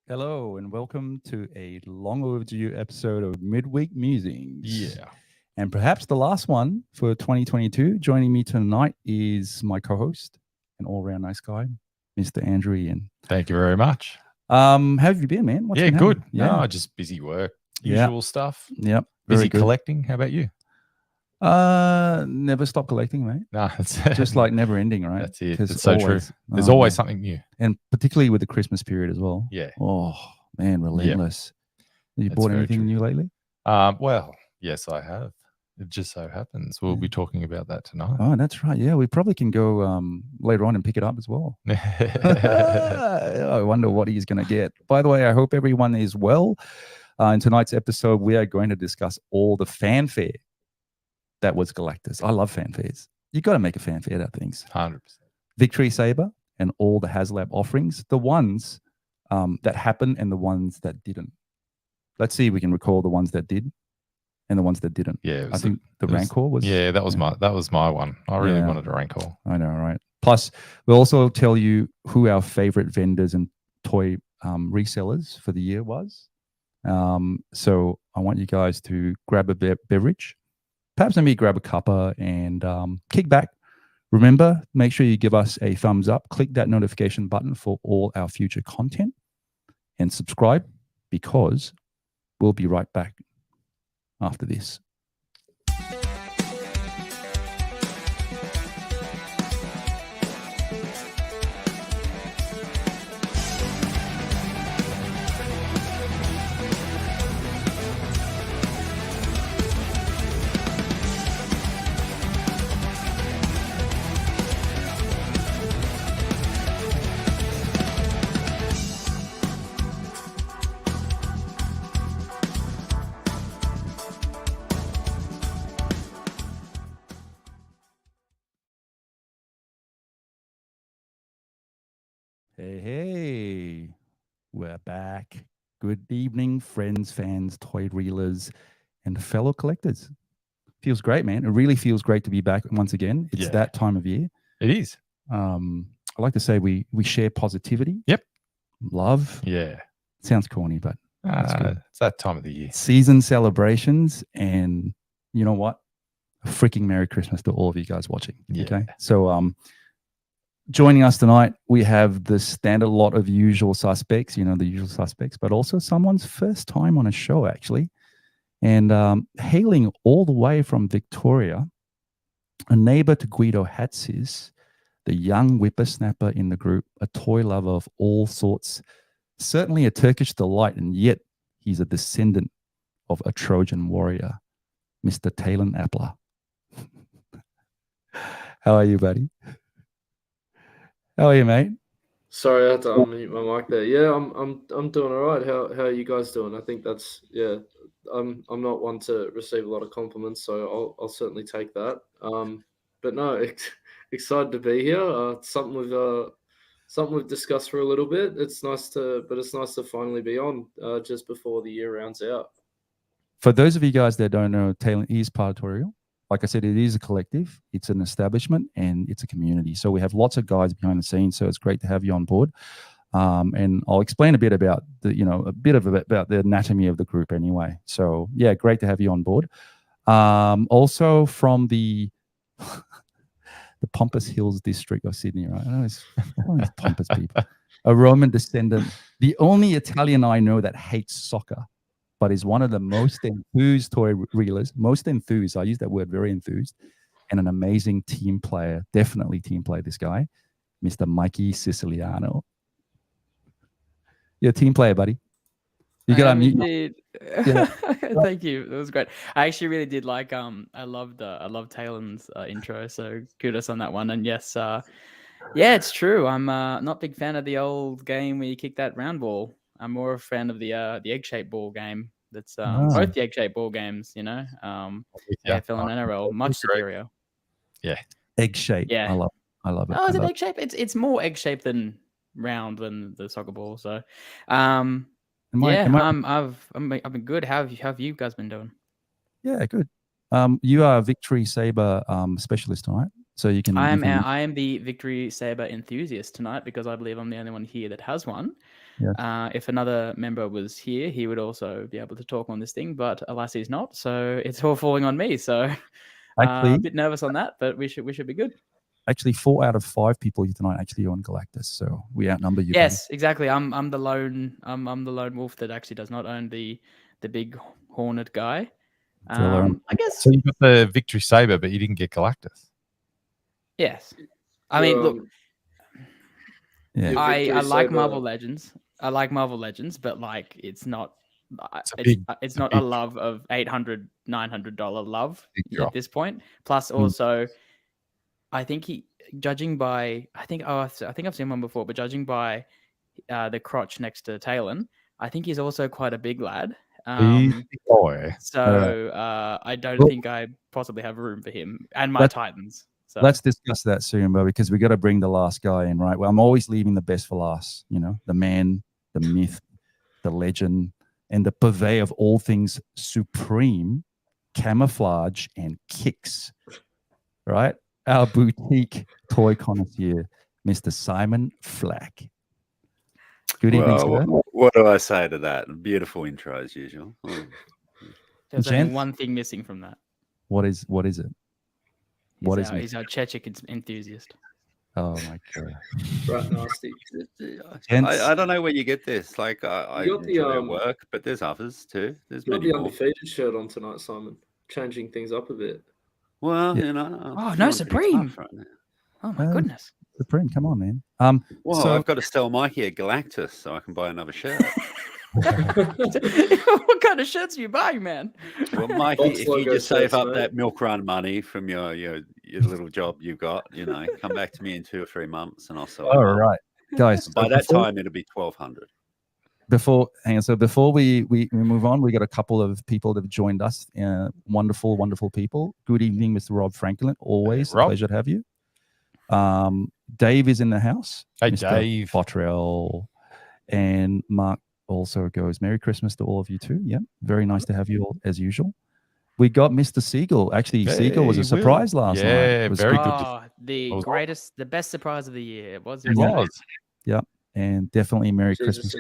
Hello and welcome to a long overdue episode of Mid Week Musings. Yeah. And perhaps the last one for 2022. Joining me tonight is my co-host, an all-round nice guy, Mr. Andrew Ian. Thank you very much. How have you been, man? What's Yeah, been good. happening? Yeah. No, just busy work, usual stuff. Yep. Busy good. collecting. How about you? Never stop collecting, mate. No, it's Just like never ending, right? That's it. It's so true. There's always something new. And particularly with the Christmas period as well. Yeah. Oh, man, relentless. Have you That's bought very anything true. new lately? Well, yes, I have. It just so happens we'll be talking about that tonight. Oh, that's right. Yeah, we probably can go later on and pick it up as well. I wonder what he's going to get. By the way, I hope everyone is well. In tonight's episode, we are going to discuss all the fanfare that was Galactus. I love fanfares. You got to make a fanfare out of things. 100%. Victory Saber and all the HasLab offerings, the ones that happened and the ones that didn't. Let's see if we can recall the ones that did and the ones that didn't. Yeah, I think the Rancor was. Yeah, that was my one. I really wanted a Rancor. I know, right? Plus, we'll also tell you who our favorite vendors and toy resellers for the year was. So I want you guys to grab a beverage, perhaps maybe grab a cuppa and kick back. Remember, make sure you give us a thumbs up. Click that notification button for all our future content and subscribe, because we'll be right back after this. Hey, we're back. Good evening, friends, fans, toy reelers, and fellow collectors. Feels great, man. It really feels great to be back once again. It's that time of year. It is. I like to say we share positivity. Yep. Love. Yeah. Sounds corny, but it's that time of the year. Season celebrations, and you know what? A freaking Merry Christmas to all of you guys watching. Yeah. Okay. So joining us tonight, we have the standard lot of usual suspects, the usual suspects, but also someone's first time on a show, actually. And hailing all the way from Victoria, a neighbor to Guido Hatzis, the young whippersnapper in the group, a toy lover of all sorts, certainly a Turkish delight, and yet he's a descendant of a Trojan warrior, Mr. Talon Appler. How are you, buddy? How are you, mate? Sorry, I had to unmute my mic there. Yeah, I'm doing all right. How are you guys doing? I think that's I'm not one to receive a lot of compliments, so I'll certainly take that. But no, excited to be here. Something we've discussed for a little bit. It's nice to finally be on just before the year rounds out. For those of you guys that don't know, Talon is Partorial. Like I said, it is a collective, it's an establishment, and it's a community. So we have lots of guys behind the scenes. So it's great to have you on board. And I'll explain a bit about about the anatomy of the group anyway. So yeah, great to have you on board. Also from the Pompous Hills district of Sydney, right? I know it's pompous people. A Roman descendant, the only Italian I know that hates soccer, but is one of the most enthused toy reelers, most enthused. I use that word, very enthused, and an amazing team player, definitely team player, this guy, Mr. Mikey Siciliano. You're a team player, buddy. You got to unmute. Yeah. Thank you. That was great. I actually really did like, I loved Talon's intro, so kudos on that one. And yes, yeah, it's true. I'm not a big fan of the old game where you kick that round ball. I'm more a fan of the egg-shaped ball game. That's both the egg-shaped ball games, AFL and NRL, much superior. Yeah, egg-shaped. Yeah, I love it. Oh, is it egg-shaped? It's more egg-shaped than round than the soccer ball. So, I've been good. How have you guys been doing? Yeah, good. You are a Victory Saber specialist, right? So you can. I am the Victory Saber enthusiast tonight because I believe I'm the only one here that has one. Yeah. If another member was here, he would also be able to talk on this thing, but alas, he's not. So it's all falling on me. So Actually, a bit nervous on that, but we should be good. actually, 4 out of 5 people here tonight actually on Galactus, so we outnumber you. Yes, exactly. I'm the lone wolf that actually does not own the big horned guy. I guess. So you got the Victory Saber, but you didn't get Galactus. Yes. I mean, look. Yeah. I like Marvel Legends. I like Marvel Legends, but like it's not. It's not a love of $800, $900 love at this point. Plus, also, I think judging by I think I've seen one before, but judging by the crotch next to Talon, I think he's also quite a big lad. Boy. So I don't think I possibly have room for him and my Titans. So let's discuss that soon, bro, because we got to bring the last guy in, right? Well, I'm always leaving the best for last. You know, the man, the myth, the legend, and the purveyor of all things supreme, camouflage and kicks. Right, our boutique toy connoisseur, Mr. Simon Flack. Good evening, sir. What do I say to that? Beautiful intro as usual. There's only one thing missing from that. What is it? He's our Chechik enthusiast. Oh my god! Right, nasty. I don't know where you get this. Like I enjoy their work, but there's others too. There's got many the more. undefeated shirt on tonight, Simon. Changing things up a bit. Well, Yeah. you know. Oh no, Supreme! Right now. Oh my goodness. Supreme, come on, man. Well, so I've got to sell Mikey a Galactus so I can buy another shirt. What kind of shirts are you buying, man? Well, Mikey, if you just save up that milk run money from your little job you've got, you know, come back to me in 2 or 3 months and I'll sell it. All right, guys. By that time, it'll be 1,200. Before we move on, we got a couple of people that have joined us. Wonderful, wonderful people. Good evening, Mr. Rob Franklin. Always a pleasure to have you. Dave is in the house. Hey, Mr. Dave. Bottrell. And Mark also goes, Merry Christmas to all of you too. Yeah, very nice to have you all as usual. We got Mr. Siegel. Actually, Siegel was a surprise last night. Yeah, very good. The best surprise of the year. It was. Yeah, and definitely Merry Christmas.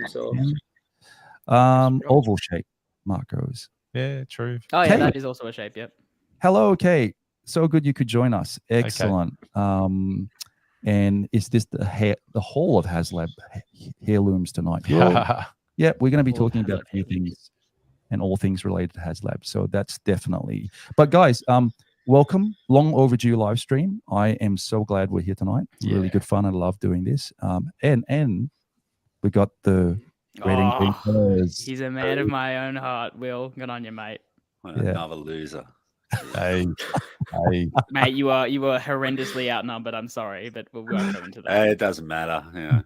Oval shape, Mark goes. Yeah, true. Oh yeah, Kate. that is also a shape. Yep. Hello, Kate. So good you could join us. Excellent. And is this the whole of HasLab heirlooms tonight? Yeah, we're going to be talking about a few things and all things related to HasLab. So that's definitely. But guys, welcome. Long overdue live stream. I am so glad we're here tonight. It's really good fun. I love doing this. And we got the red and green colors. He's a man of my own heart. Will, good on you, mate. Another loser. Hey, mate, you were horrendously outnumbered. I'm sorry, but we won't go into that. It doesn't matter. Yeah.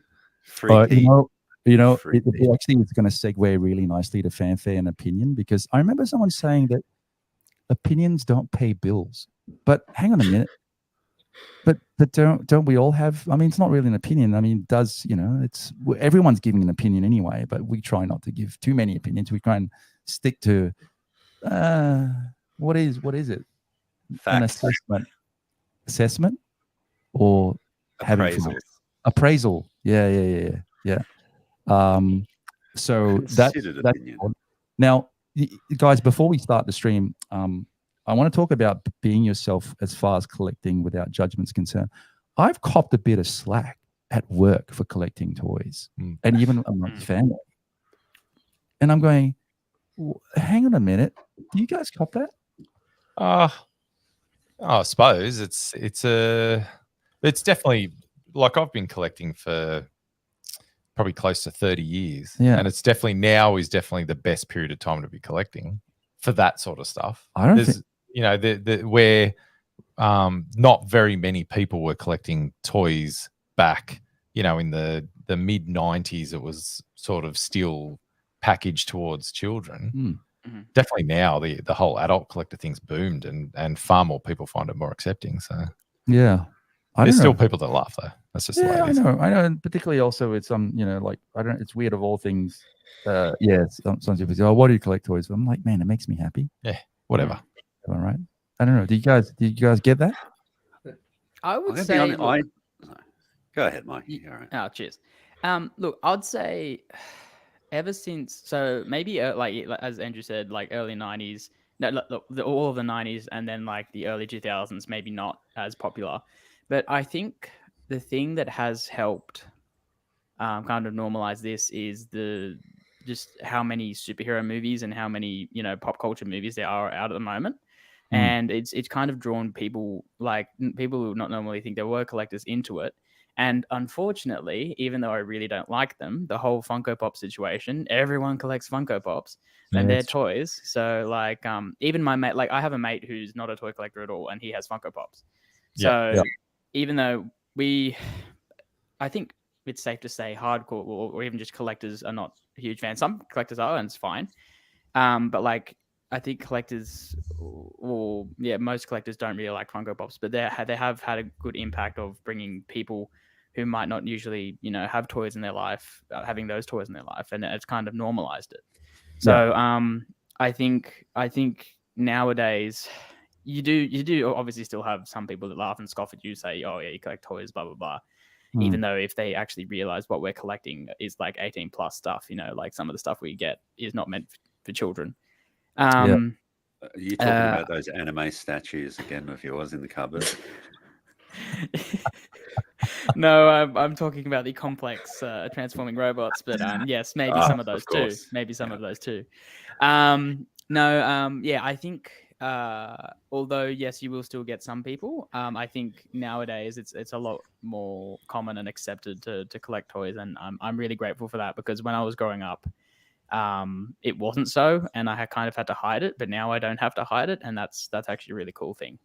It actually is going to segue really nicely to fanfare and opinion, because I remember someone saying that opinions don't pay bills. But hang on a minute. But don't we all have? I mean, it's not really an opinion. I mean, it's everyone's giving an opinion anyway. But we try not to give too many opinions. We try and stick to what is it? Facts. An assessment or appraisal. Yeah. So that's now, guys. Before we start the stream, I want to talk about being yourself as far as collecting without judgment's concerned. I've copped a bit of slack at work for collecting toys, and even amongst family. And I'm going, hang on a minute. Do you guys cop that? I suppose it's definitely, like, I've been collecting for probably close to 30 years. Yeah. And it's definitely the best period of time to be collecting for that sort of stuff. I don't think, where not very many people were collecting toys back, in the mid 90s. It was sort of still packaged towards children. Definitely now the whole adult collector thing's boomed, and far more people find it more accepting. So yeah, there's still people that laugh though. That's just the way it is. I know, and particularly also it's it's weird of all things. Some people say, "Oh, why do you collect toys?" I'm like, man, it makes me happy. Yeah, whatever. All right. I don't know. Did you guys get that? I would say. Go ahead, Mike. All right. Oh, cheers. Look, I'd say ever since, so maybe like as Andrew said, like early 90s. No, look, all of the 90s, and then like the early 2000s, maybe not as popular. But I think the thing that has helped kind of normalize this is just how many superhero movies and how many pop culture movies there are out at the moment. And it's kind of drawn people, like people who not normally think they were collectors, into it. And unfortunately, even though I really don't like them, the whole Funko Pop situation, everyone collects Funko Pops and they're toys. So like even my mate, like I have a mate who's not a toy collector at all and he has Funko Pops. So even though I think it's safe to say hardcore or even just collectors are not huge fans. Some collectors are, and it's fine. But like I think collectors, or most collectors don't really like Funko Pops, but they have had a good impact of bringing people who might not usually have toys in their life, having those toys in their life, and it's kind of normalized it. So I think nowadays you do obviously still have some people that laugh and scoff at you, say, oh yeah, you collect toys, blah blah blah. Even though if they actually realize what we're collecting is like 18 plus stuff, like some of the stuff we get is not meant for children. Are you talking about those anime statues again of yours in the cupboard? No, I'm talking about the complex transforming robots, but yes, maybe some of those too. Maybe some of those too. I think although yes, you will still get some people. I think nowadays it's a lot more common and accepted to collect toys, and I'm really grateful for that, because when I was growing up, it wasn't so, and I kind of had to hide it, but now I don't have to hide it, and that's actually a really cool thing.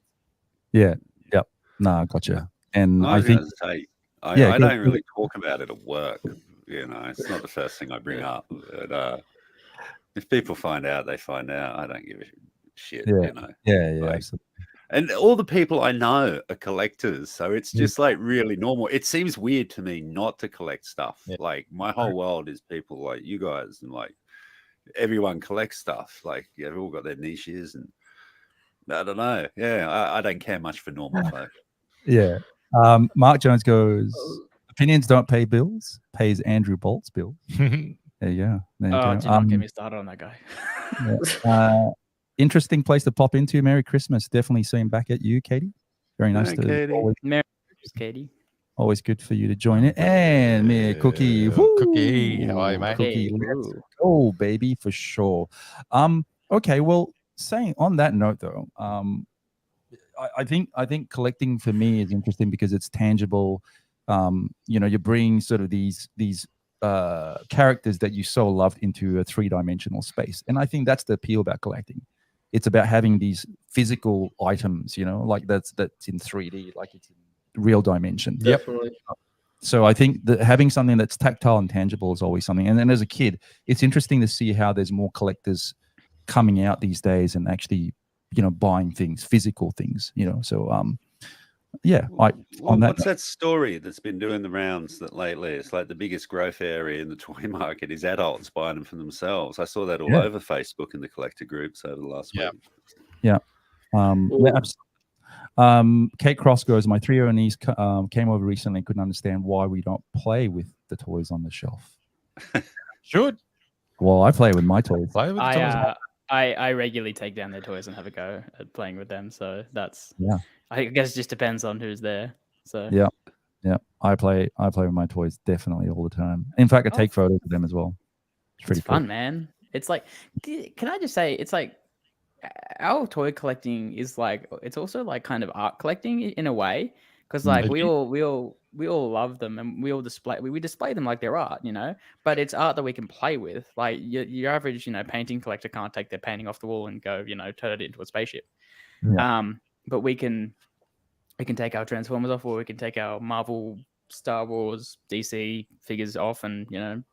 Yeah. Yep. No, gotcha. And I think say, I don't really talk about it at work. It's not the first thing I bring up. But if people find out, they find out. I don't give a shit. Absolutely. And all the people I know are collectors, so it's just like really normal. It seems weird to me not to collect stuff. Like my whole world is people like you guys, and like everyone collects stuff. Like they've all got their niches, and I don't know. I don't care much for normal folk. Yeah. Mark Jones goes, opinions don't pay bills, pays Andrew Bolt's bill. There you go. Do not get me started on that guy. Interesting place to pop into. Merry Christmas. Definitely seeing back at you, Katie. Very nice to Katie. Merry Christmas, Katie. Always good for you to join it. And me, Cookie. Cookie. How are you, mate? Cookie. Let's go, baby, for sure. Okay, well, saying on that note though, I think collecting for me is interesting because it's tangible. You bring sort of these characters that you so loved into a three-dimensional space, and I think that's the appeal about collecting. It's about having these physical items, like that's in 3D, like it's in real dimension. Definitely. So I think that having something that's tactile and tangible is always something. And then as a kid, it's interesting to see how there's more collectors coming out these days and actually buying things, physical things, so what's that story that's been doing the rounds that lately? It's like the biggest growth area in the toy market is adults buying them for themselves. I saw that all over Facebook in the collector groups over the last week. Kate Cross goes, my 3-year-old niece came over recently and couldn't understand why we don't play with the toys on the shelf. Should. Well, I play with my toys. Play with the toys. I regularly take down their toys and have a go at playing with them. So that's I guess it just depends on who's there. So I play with my toys definitely all the time. In fact, I take photos of them as well. It's pretty fun, man. It's like, can I just say, it's like our toy collecting is like, it's also like kind of art collecting in a way, because like we all love them and we all display them like they're art, but it's art that we can play with. Like your average painting collector can't take their painting off the wall and go turn it into a spaceship. But we can take our Transformers off, or we can take our Marvel, Star Wars, DC figures off and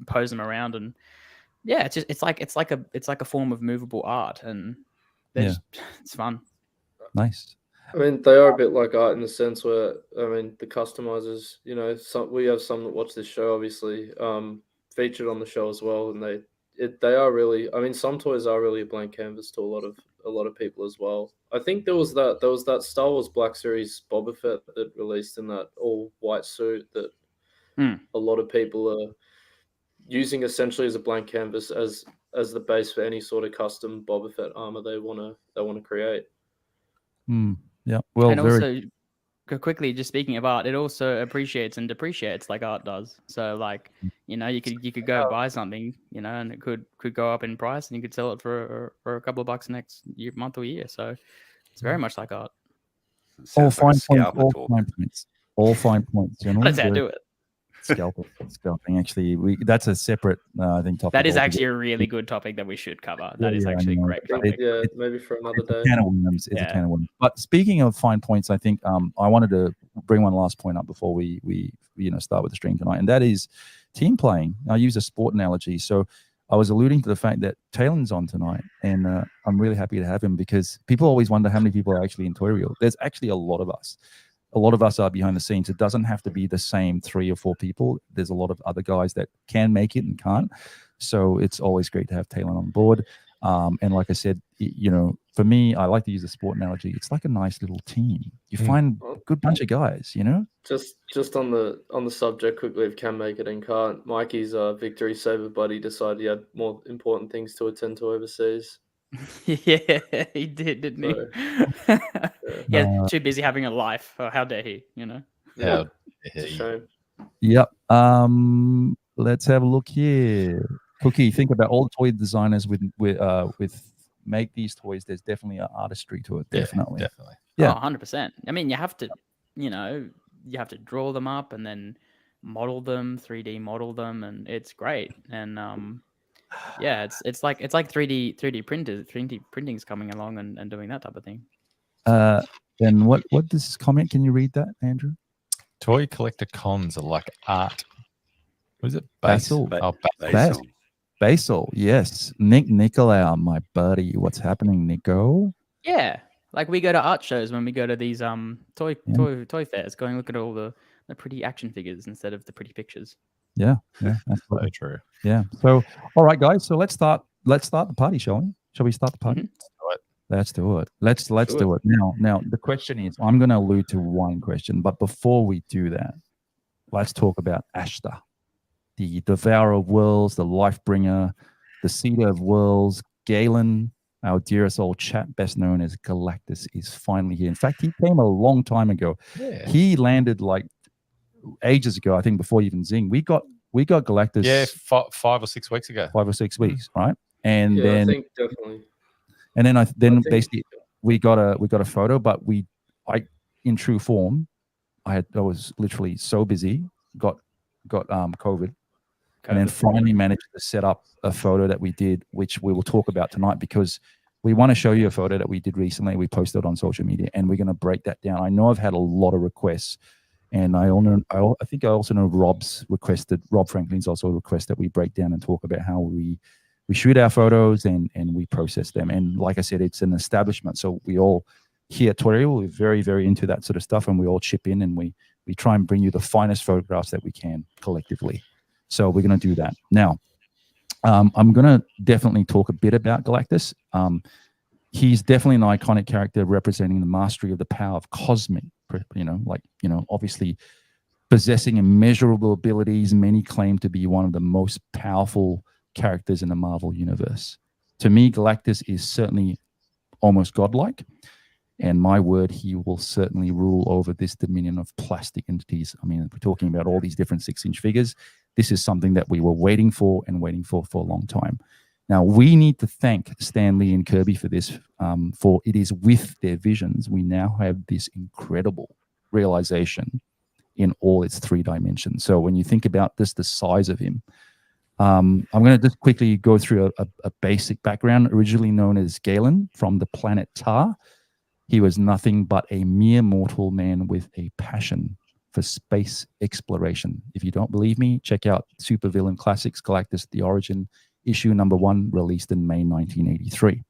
pose them around, and it's like a form of movable art, and it's fun. Nice. I mean, they are a bit like art in the sense where, the customizers, we have some that watch this show, obviously, featured on the show as well, and they are really, some toys are really a blank canvas to a lot of people as well. I think there was that Star Wars Black Series Boba Fett that released in that all white suit that a lot of people are using essentially as a blank canvas as the base for any sort of custom Boba Fett armor they want to create. Yeah. Well, and very. also, quickly, just speaking of art, it also appreciates and depreciates like art does. So, like, you know, you could go buy something, you know, and it could go up in price, and you could sell it for a couple of bucks next month or year. So, it's very much like art. All Sounds like a fine points. scalper All talk. fine points. All fine points, gentlemen. That's how I do it. Scalping. Actually, that's a separate, I think, topic. That is altogether. actually a really good topic that we should cover. That is Yeah, actually a I know. great I think, topic. yeah, maybe for another It's a day. can of worms. It's a Yeah. can of worms. But speaking of fine points, I think I wanted to bring one last point up before we start with the stream tonight, and that is team playing. I use a sport analogy, so I was alluding to the fact that Talon's on tonight, and I'm really happy to have him because people always wonder how many people are actually in Toy Reel. There's actually a lot of us. A lot of us are behind the scenes. It doesn't have to be the same 3 or 4 people. There's a lot of other guys that can make it and can't. So it's always great to have Talon on board. And like I said, you know, for me, I like to use the sport analogy. It's like a nice little team. You find a good bunch of guys, you know? Just on the subject quickly of can make it and can't, Mikey's Victory Saber buddy decided he had more important things to attend to overseas. Yeah, he did, didn't he? So, yeah, too busy having a life. Oh, how dare he? You know. Yeah, it's a shame. Yep. Let's have a look here. Cookie, think about all the toy designers with make these toys. There's definitely an artistry to it. Definitely. Yeah, definitely. Yeah. 100%. I mean, you have to, you know, you have to draw them up and then model them, 3D model them, and it's great. And yeah, it's like 3D printers, 3D printing's coming along and doing that type of thing. And what this comment? Can you read that, Andrew? Toy collector cons are like art. What is it? Basil. Basil. Basil. Yes. Nick Nicolau, my buddy. What's happening, Nico? Yeah, like we go to art shows when we go to these toy fairs, going look at all the pretty action figures instead of the pretty pictures. Yeah, that's So true. Yeah. So, all right, guys. So let's start the party, shall we? Shall we start the party? Mm-hmm. Let's do it. Let's do it. Now the question is, I'm going to allude to one question, but before we do that, let's talk about Ashtar, the Devourer of Worlds, the Life-Bringer, the Seeder of Worlds. Galen, our dearest old chap, best known as Galactus, is finally here. In fact, he came a long time ago. Yeah. He landed like ages ago, I think, before even Zing. We got Galactus. Yeah, 5 or 6 weeks ago. 5 or 6 weeks, right? And Yeah, then I think definitely. and then think- basically we got a photo, but in true form, I was literally so busy, got COVID, and then finally managed to set up a photo that we did, which we will talk about tonight because we want to show you a photo that we did recently. We posted on social media, and we're going to break that down. I know I've had a lot of requests, and I think I also know Rob Franklin's also requested that we break down and talk about how we shoot our photos and we process them. And like I said, it's an establishment, so we all here at Toy Reel, we're very, very into that sort of stuff, and we all chip in and we try and bring you the finest photographs that we can collectively. So we're going to do that now. I'm going to definitely talk a bit about Galactus. He's definitely an iconic character representing the mastery of the power of cosmic, obviously possessing immeasurable abilities. Many claim to be one of the most powerful characters in the Marvel universe. To me, Galactus is certainly almost godlike. And my word, he will certainly rule over this dominion of plastic entities. I mean, we're talking about all these different 6-inch figures. This is something that we were waiting for a long time. Now, we need to thank Stan Lee and Kirby for this, for it is with their visions we now have this incredible realization in all its 3 dimensions. So when you think about this, the size of him, I'm going to just quickly go through a basic background. Originally known as Galen from the planet Tar, he was nothing but a mere mortal man with a passion for space exploration. If you don't believe me, check out Supervillain Classics Galactus: The Origin, issue number 1, released in May 1983.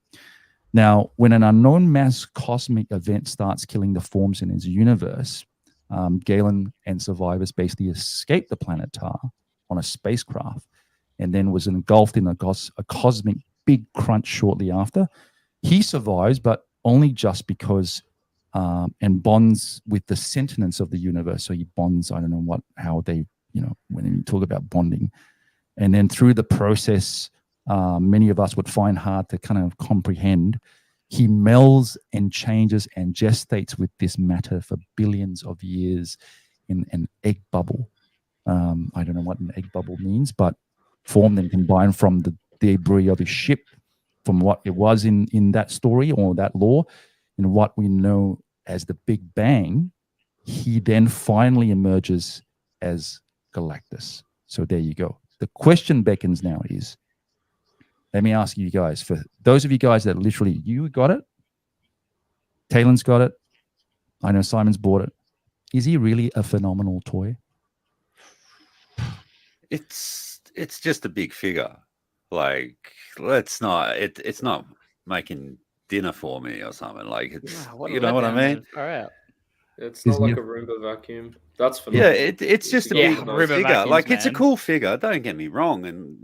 Now, when an unknown mass cosmic event starts killing the forms in his universe, Galen and survivors basically escaped the planet Tar on a spacecraft and then was engulfed in a cosmic big crunch shortly after. He survives, but only just because and bonds with the sentience of the universe. So he bonds, I don't know how they when you talk about bonding. And then through the process, many of us would find hard to kind of comprehend. He melds and changes and gestates with this matter for billions of years in an egg bubble. I don't know what an egg bubble means, but formed and combined from the debris of his ship, from what it was in that story or that lore, and what we know as the Big Bang. He then finally emerges as Galactus. So there you go. The question beckons now is, let me ask you guys, for those of you guys that literally, you got it, Talon's got it, I know Simon's bought it. Is he really a phenomenal toy? It's just a big figure. Like, it's not making dinner for me or something. Like, it's you know what I mean? All right. It's not like a Roomba vacuum. That's Yeah, phenomenal. it's just a big Roomba figure. vacuums, Like, it's a man. cool figure. Don't get me wrong. And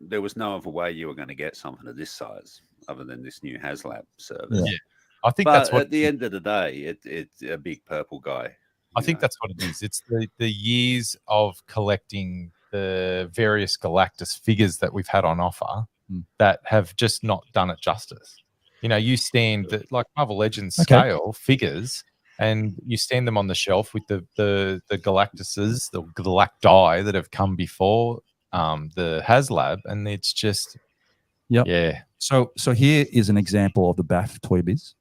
there was no other way you were going to get something of this size other than this new HasLab service. Yeah. I think But that's what at the end of the day, it's a big purple guy. I think that's what it is. It's the years of collecting the various Galactus figures that we've had on offer that have just not done it justice. You stand like Marvel Legends scale figures, and you stand them on the shelf with the Galactuses, the Galacti that have come before the HasLab, and it's just yeah. So here is an example of the BAF toy biz.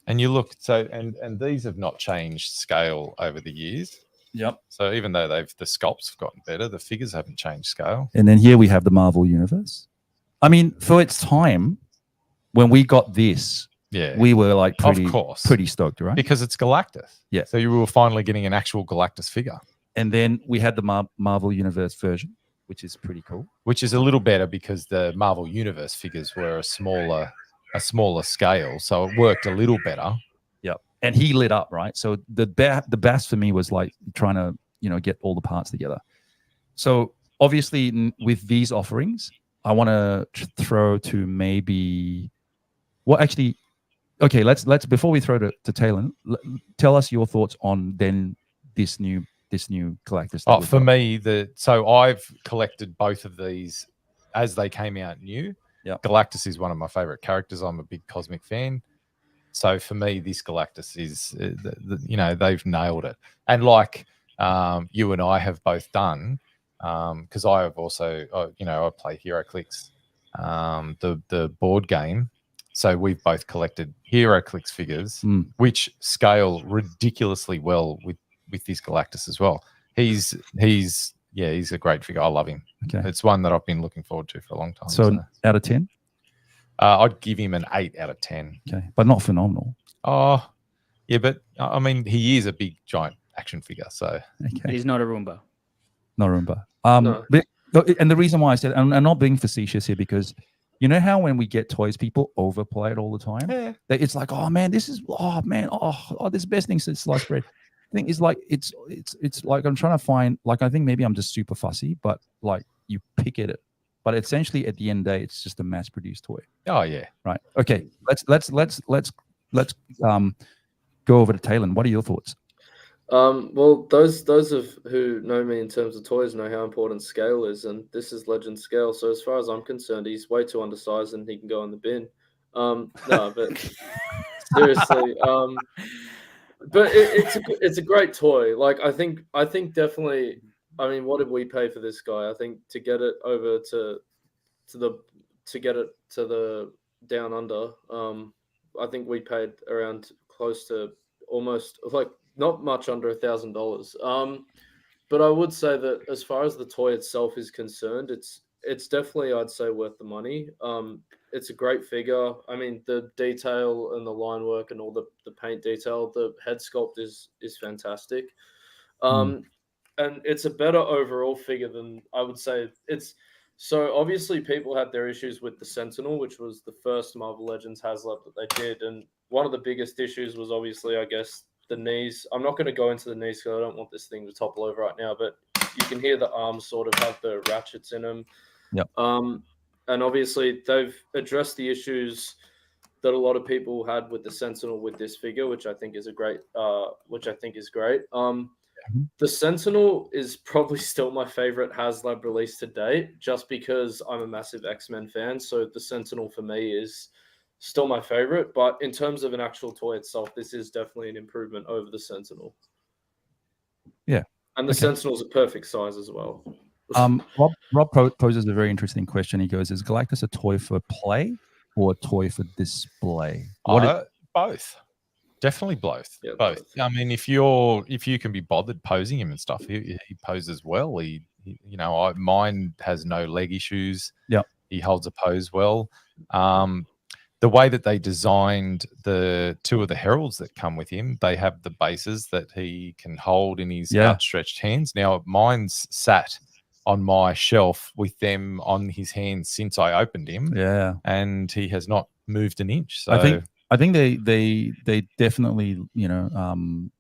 And you look, and these have not changed scale over the years. Yep. So even though the sculpts have gotten better, the figures haven't changed scale. And then here we have the Marvel Universe. I mean, for its time, when we got this, we were like pretty stoked, right? Because it's Galactus. Yeah. So you were finally getting an actual Galactus figure. And then we had the Marvel Universe version, which is pretty cool. Which is a little better because the Marvel Universe figures were a smaller scale, so it worked a little better. Yep. And he lit up, right? So the best for me was like trying to get all the parts together. So obviously with these offerings, I want to throw to maybe let's before we throw to Talon, tell us your thoughts on then this new Galactus. For me, so I've collected both of these as they came out new. Yeah, Galactus is one of my favorite characters. I'm a big cosmic fan. So for me, this Galactus is, they've nailed it. And like you and I have both done, because I have also, I play HeroClix, the board game. So we've both collected HeroClix figures, which scale ridiculously well with this Galactus as well. He's a great figure. I love him. Okay. It's one that I've been looking forward to for a long time. So out of 10? I'd give him an 8 out of 10. Okay, but not phenomenal. Oh, yeah, but I mean, he is a big, giant action figure. So But he's not a Roomba. Not a Roomba. No. And the reason why I said, I'm not being facetious here, because you know how when we get toys, people overplay it all the time. Yeah. It's like, this is the best thing since sliced bread. I think it's like I'm trying to find, like, I think maybe I'm just super fussy, but like you pick at it. But essentially, at the end of the day, it's just a mass-produced toy. Oh yeah, right. Okay, let's go over to Talon. What are your thoughts? Well, those who know me in terms of toys know how important scale is, and this is legend scale. So as far as I'm concerned, he's way too undersized, and he can go in the bin. No, but seriously, but it's a great toy. Like I think definitely. I mean, what did we pay for this guy? I think to get it over to the down under, I think we paid around close to almost like not much under $1,000. But I would say that as far as the toy itself is concerned, it's definitely, I'd say, worth the money. It's a great figure. I mean, the detail and the line work and all the paint detail, the head sculpt is fantastic. And it's a better overall figure than I would say it's. So obviously people had their issues with the Sentinel, which was the first Marvel Legends HasLab that they did. And one of the biggest issues was obviously, I guess, the knees. I'm not going to go into the knees because I don't want this thing to topple over right now, but you can hear the arms sort of have the ratchets in them. Yep. And obviously they've addressed the issues that a lot of people had with the Sentinel with this figure, which I think is great. The Sentinel is probably still my favorite HasLab release to date, just because I'm a massive X-Men fan. So the Sentinel for me is still my favorite. But in terms of an actual toy itself, this is definitely an improvement over the Sentinel. Yeah. And the Sentinel's a perfect size as well. Rob poses a very interesting question. He goes, is Galactus a toy for play or a toy for display? Both. Definitely both. Yeah, both. I mean, if you can be bothered posing him and stuff, he poses well. Mine has no leg issues. Yeah. He holds a pose well. The way that they designed the two of the heralds that come with him, they have the bases that he can hold in his outstretched hands. Now, mine's sat on my shelf with them on his hands since I opened him. Yeah. And he has not moved an inch. So I think they definitely,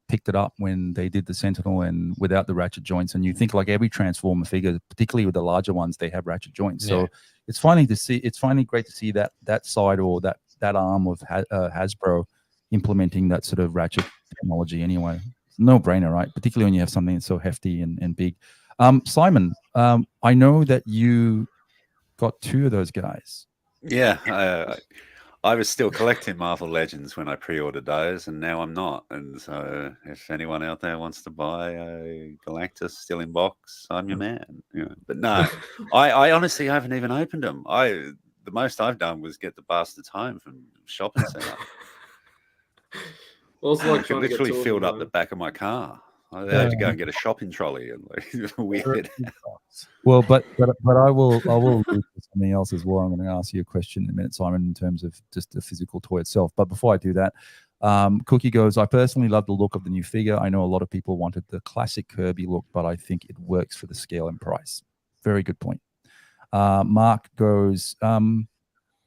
picked it up when they did the Sentinel and without the ratchet joints. And you think like every Transformer figure, particularly with the larger ones, they have ratchet joints. So it's finally great to see that side or that arm of Hasbro implementing that sort of ratchet technology anyway. It's no brainer, right? Particularly when you have something that's so hefty and big. Simon, I know that you got two of those guys. Yeah, I was still collecting Marvel Legends when I pre-ordered those, and now I'm not. And so, if anyone out there wants to buy a Galactus still in box, I'm your man. But no, I honestly haven't even opened them. The most I've done was get the bastards home from shopping center. Also, I could literally filled up the back of my car. I had to go and get a shopping trolley and weird. Well, but I will move to something else as well. I'm going to ask you a question in a minute, Simon, in terms of just the physical toy itself. But before I do that, Cookie goes, I personally love the look of the new figure. I know a lot of people wanted the classic Kirby look, but I think it works for the scale and price. Very good point. Mark goes,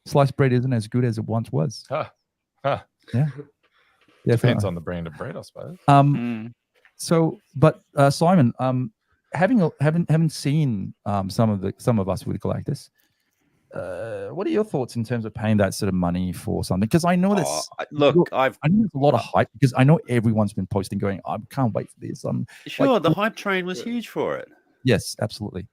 sliced bread isn't as good as it once was. Yeah. Depends on the brand of bread, I suppose. So, but Simon, having seen some of us with Galactus, what are your thoughts in terms of paying that sort of money for something? Because I know I know there's a lot of hype because I know everyone's been posting, going, I can't wait for this. The hype train was huge for it. Yes, absolutely.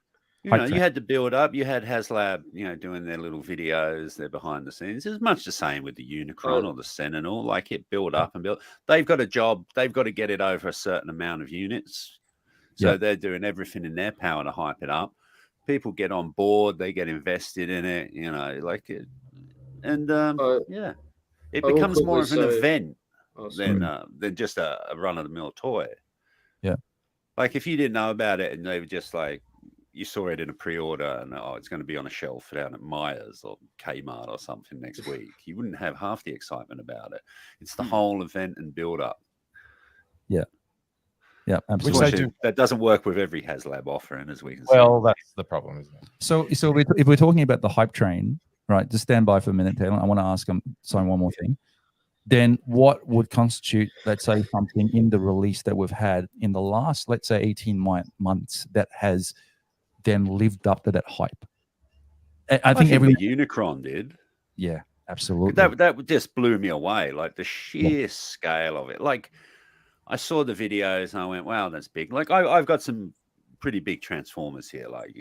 You had to build up. You had HasLab, doing their little videos, their behind the scenes. It's much the same with the Unicron or the Sentinel. Like it build up and build. They've got a job. They've got to get it over a certain amount of units. So they're doing everything in their power to hype it up. People get on board. They get invested in it. It becomes more of an event than just a run of the mill toy. Yeah, like if you didn't know about it and they were just like. You saw it in a pre-order and it's going to be on a shelf down at Myers or Kmart or something next week. You wouldn't have half the excitement about it. It's the whole event and build up. Yeah, absolutely. That doesn't work with every HasLab offering, as we can see. Well, that's the problem, isn't it? So if we're talking about the hype train, right? Just stand by for a minute, Taylor. I want to ask Simon one more thing. Then what would constitute, let's say, something in the release that we've had in the last, let's say, 18 months that has then lived up to that hype? I think every Unicron did. Yeah, absolutely. That just blew me away. Like the sheer scale of it. Like I saw the videos and I went, "Wow, that's big." Like I've got some pretty big Transformers here. Like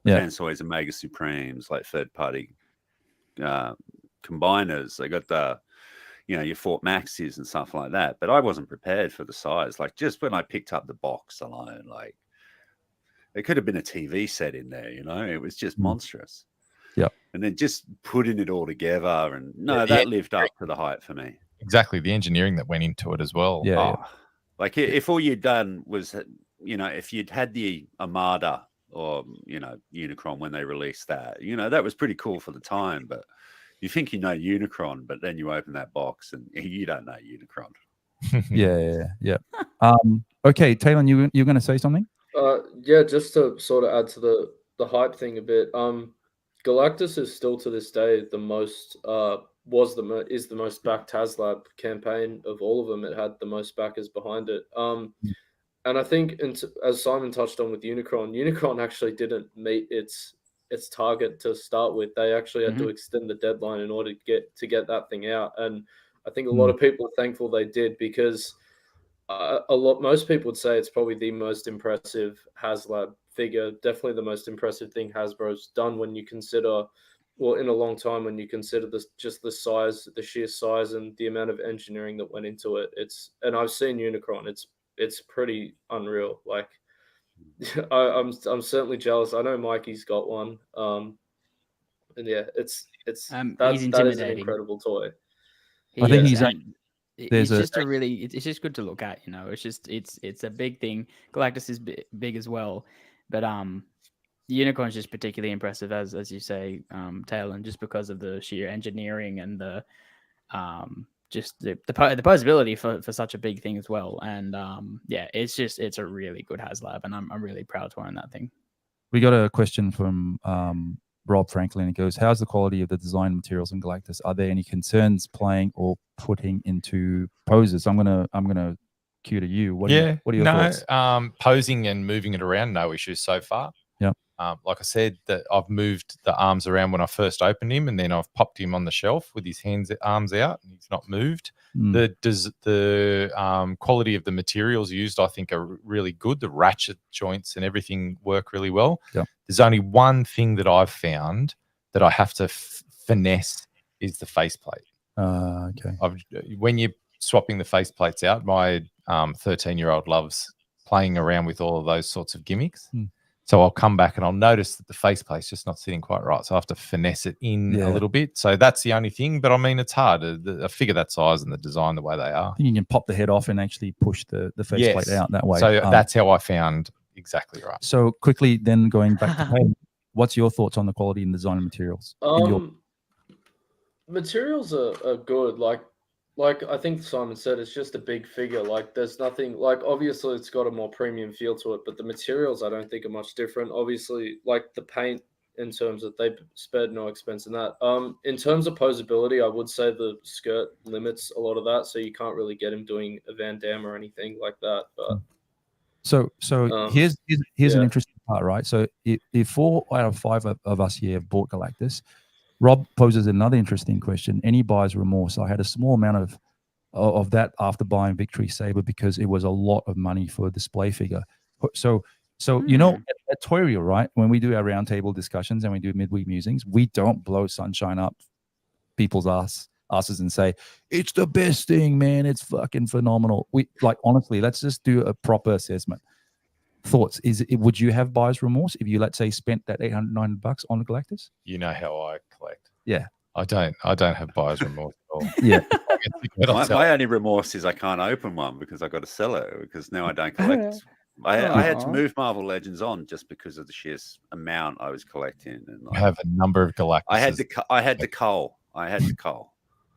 Fansoys and Mega Supremes, like third party combiners. They got the your Fort Maxes and stuff like that. But I wasn't prepared for the size. Like just when I picked up the box alone, like. It could have been a TV set in there, it was just monstrous. Yeah. And then just putting it all together and that lived up to the hype for me. Exactly. The engineering that went into it as well. Yeah. Like if all you'd done was, if you'd had the Armada or, Unicron when they released that, that was pretty cool for the time. But you think Unicron, but then you open that box and you don't know Unicron. Yeah. Okay, Taylor, you're going to say something? Just to sort of add to the hype thing a bit. Galactus is still to this day is the most backed HasLab campaign of all of them. It had the most backers behind it. And I think, as Simon touched on with Unicron actually didn't meet its target to start with. They actually had to extend the deadline in order to get that thing out. And I think a lot of people are thankful they did because most people would say it's probably the most impressive HasLab figure. Definitely the most impressive thing Hasbro's done when you consider, well, in a long time, when you consider just the size, the sheer size, and the amount of engineering that went into it. And I've seen Unicron. It's pretty unreal. Like, I'm certainly jealous. I know Mikey's got one. And yeah, he's that is an intimidating. incredible toy. I think he's it's just it's just good to look at, you know. It's just it's a big thing. Galactus is big as well, but the Unicorn is just particularly impressive, as you say, Talon, just because of the sheer engineering and the just the posability for such a big thing as well. And yeah, it's a really good HasLab, and I'm really proud to own that thing. We got a question from Rob Franklin. It goes, how's the quality of the design materials in Galactus? Are there any concerns playing or putting into poses? I'm gonna cue to you. What are your thoughts? Posing and moving it around, no issues so far. Yeah. Like I said, that I've moved the arms around when I first opened him, and then I've popped him on the shelf with his arms out, and he's not moved. The quality of the materials used, I think, are really good. The ratchet joints and everything work really well. Yeah. There's only one thing that I've found that I have to finesse is the faceplate. Okay. When you're swapping the faceplates out, my 13-year-old loves playing around with all of those sorts of gimmicks. So I'll come back and I'll notice that the faceplate's just not sitting quite right. So I have to finesse it in a little bit. So that's the only thing. But I mean, it's hard. A figure that size and the design the way they are. You can pop the head off and actually push the faceplate out that way. So that's how I found exactly right. So quickly, then going back to Payne, what's your thoughts on the quality and design of materials? Materials are good. Like I think Simon said, it's just a big figure. Like there's nothing, like obviously it's got a more premium feel to it, but the materials I don't think are much different. Obviously, like the paint, in terms of they spared no expense in that. In terms of posability, I would say the skirt limits a lot of that, so you can't really get him doing a Van Damme or anything like that. But so here's an interesting part, right? So if 4 out of 5 of us here have bought Galactus, Rob poses another interesting question. Any buyer's remorse? I had a small amount of that after buying Victory Saber because it was a lot of money for a display figure. So you know, at Toy Reel, right, when we do our roundtable discussions and we do midweek musings, we don't blow sunshine up people's asses and say, it's the best thing, man. It's fucking phenomenal. We like, honestly, let's just do a proper assessment. Thoughts? Would you have buyer's remorse if you, let's say, spent that $800-900 on the Galactus? You know how I collect. Yeah. I don't have buyer's remorse at all. Yeah. My only remorse is I can't open one because I got to sell it because now I don't collect. I had to move Marvel Legends on just because of the sheer amount I was collecting. And I have a number of Galactus. I had the coal.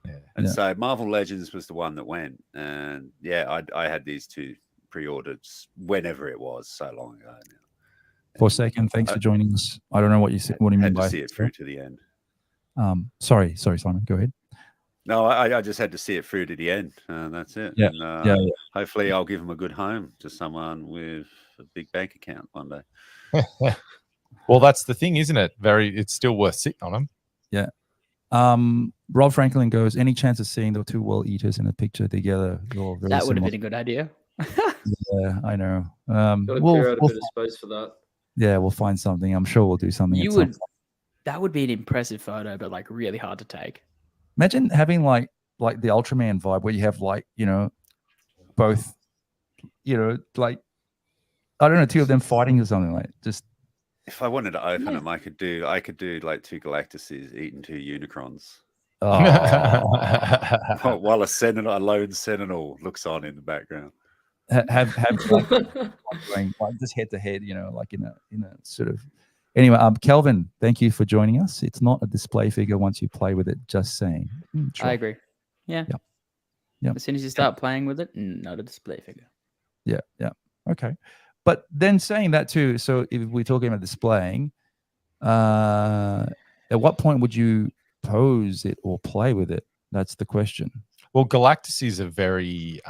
Yeah. And so Marvel Legends was the one that went. And yeah, I had these two pre-ordered whenever it was, so long ago now. Forsaken, thanks for joining us. I don't know what you said. What do you mean by see it through to the end? Sorry, Simon. Go ahead. No, I just had to see it through to the end, and that's it. Yeah. And, hopefully, I'll give them a good home to someone with a big bank account one day. Well, that's the thing, isn't it? It's still worth sitting on them. Yeah. Rob Franklin goes, any chance of seeing the two world eaters in a picture together? That would have been a good idea. Yeah, I know. Gotta clear out a bit of space for that. Yeah, we'll find something. I'm sure we'll do something. That would be an impressive photo, but like really hard to take. Imagine having like the Ultraman vibe where you have like, you know, both, you know, like, I don't know, two of them fighting or something like just. If I wanted to open them, I could do like 2 Galactuses eating 2 Unicrons. Oh. While a lone Sentinel looks on in the background. Have like just head to head, you know, like in a sort of. Anyway, Kelvin, thank you for joining us. It's not a display figure once you play with it. Just saying. Sure. I agree. Yeah. As soon as you start playing with it, not a display figure. Yeah. Okay. But then saying that too, so if we're talking about displaying, at what point would you pose it or play with it? That's the question. Well, Galactus is a very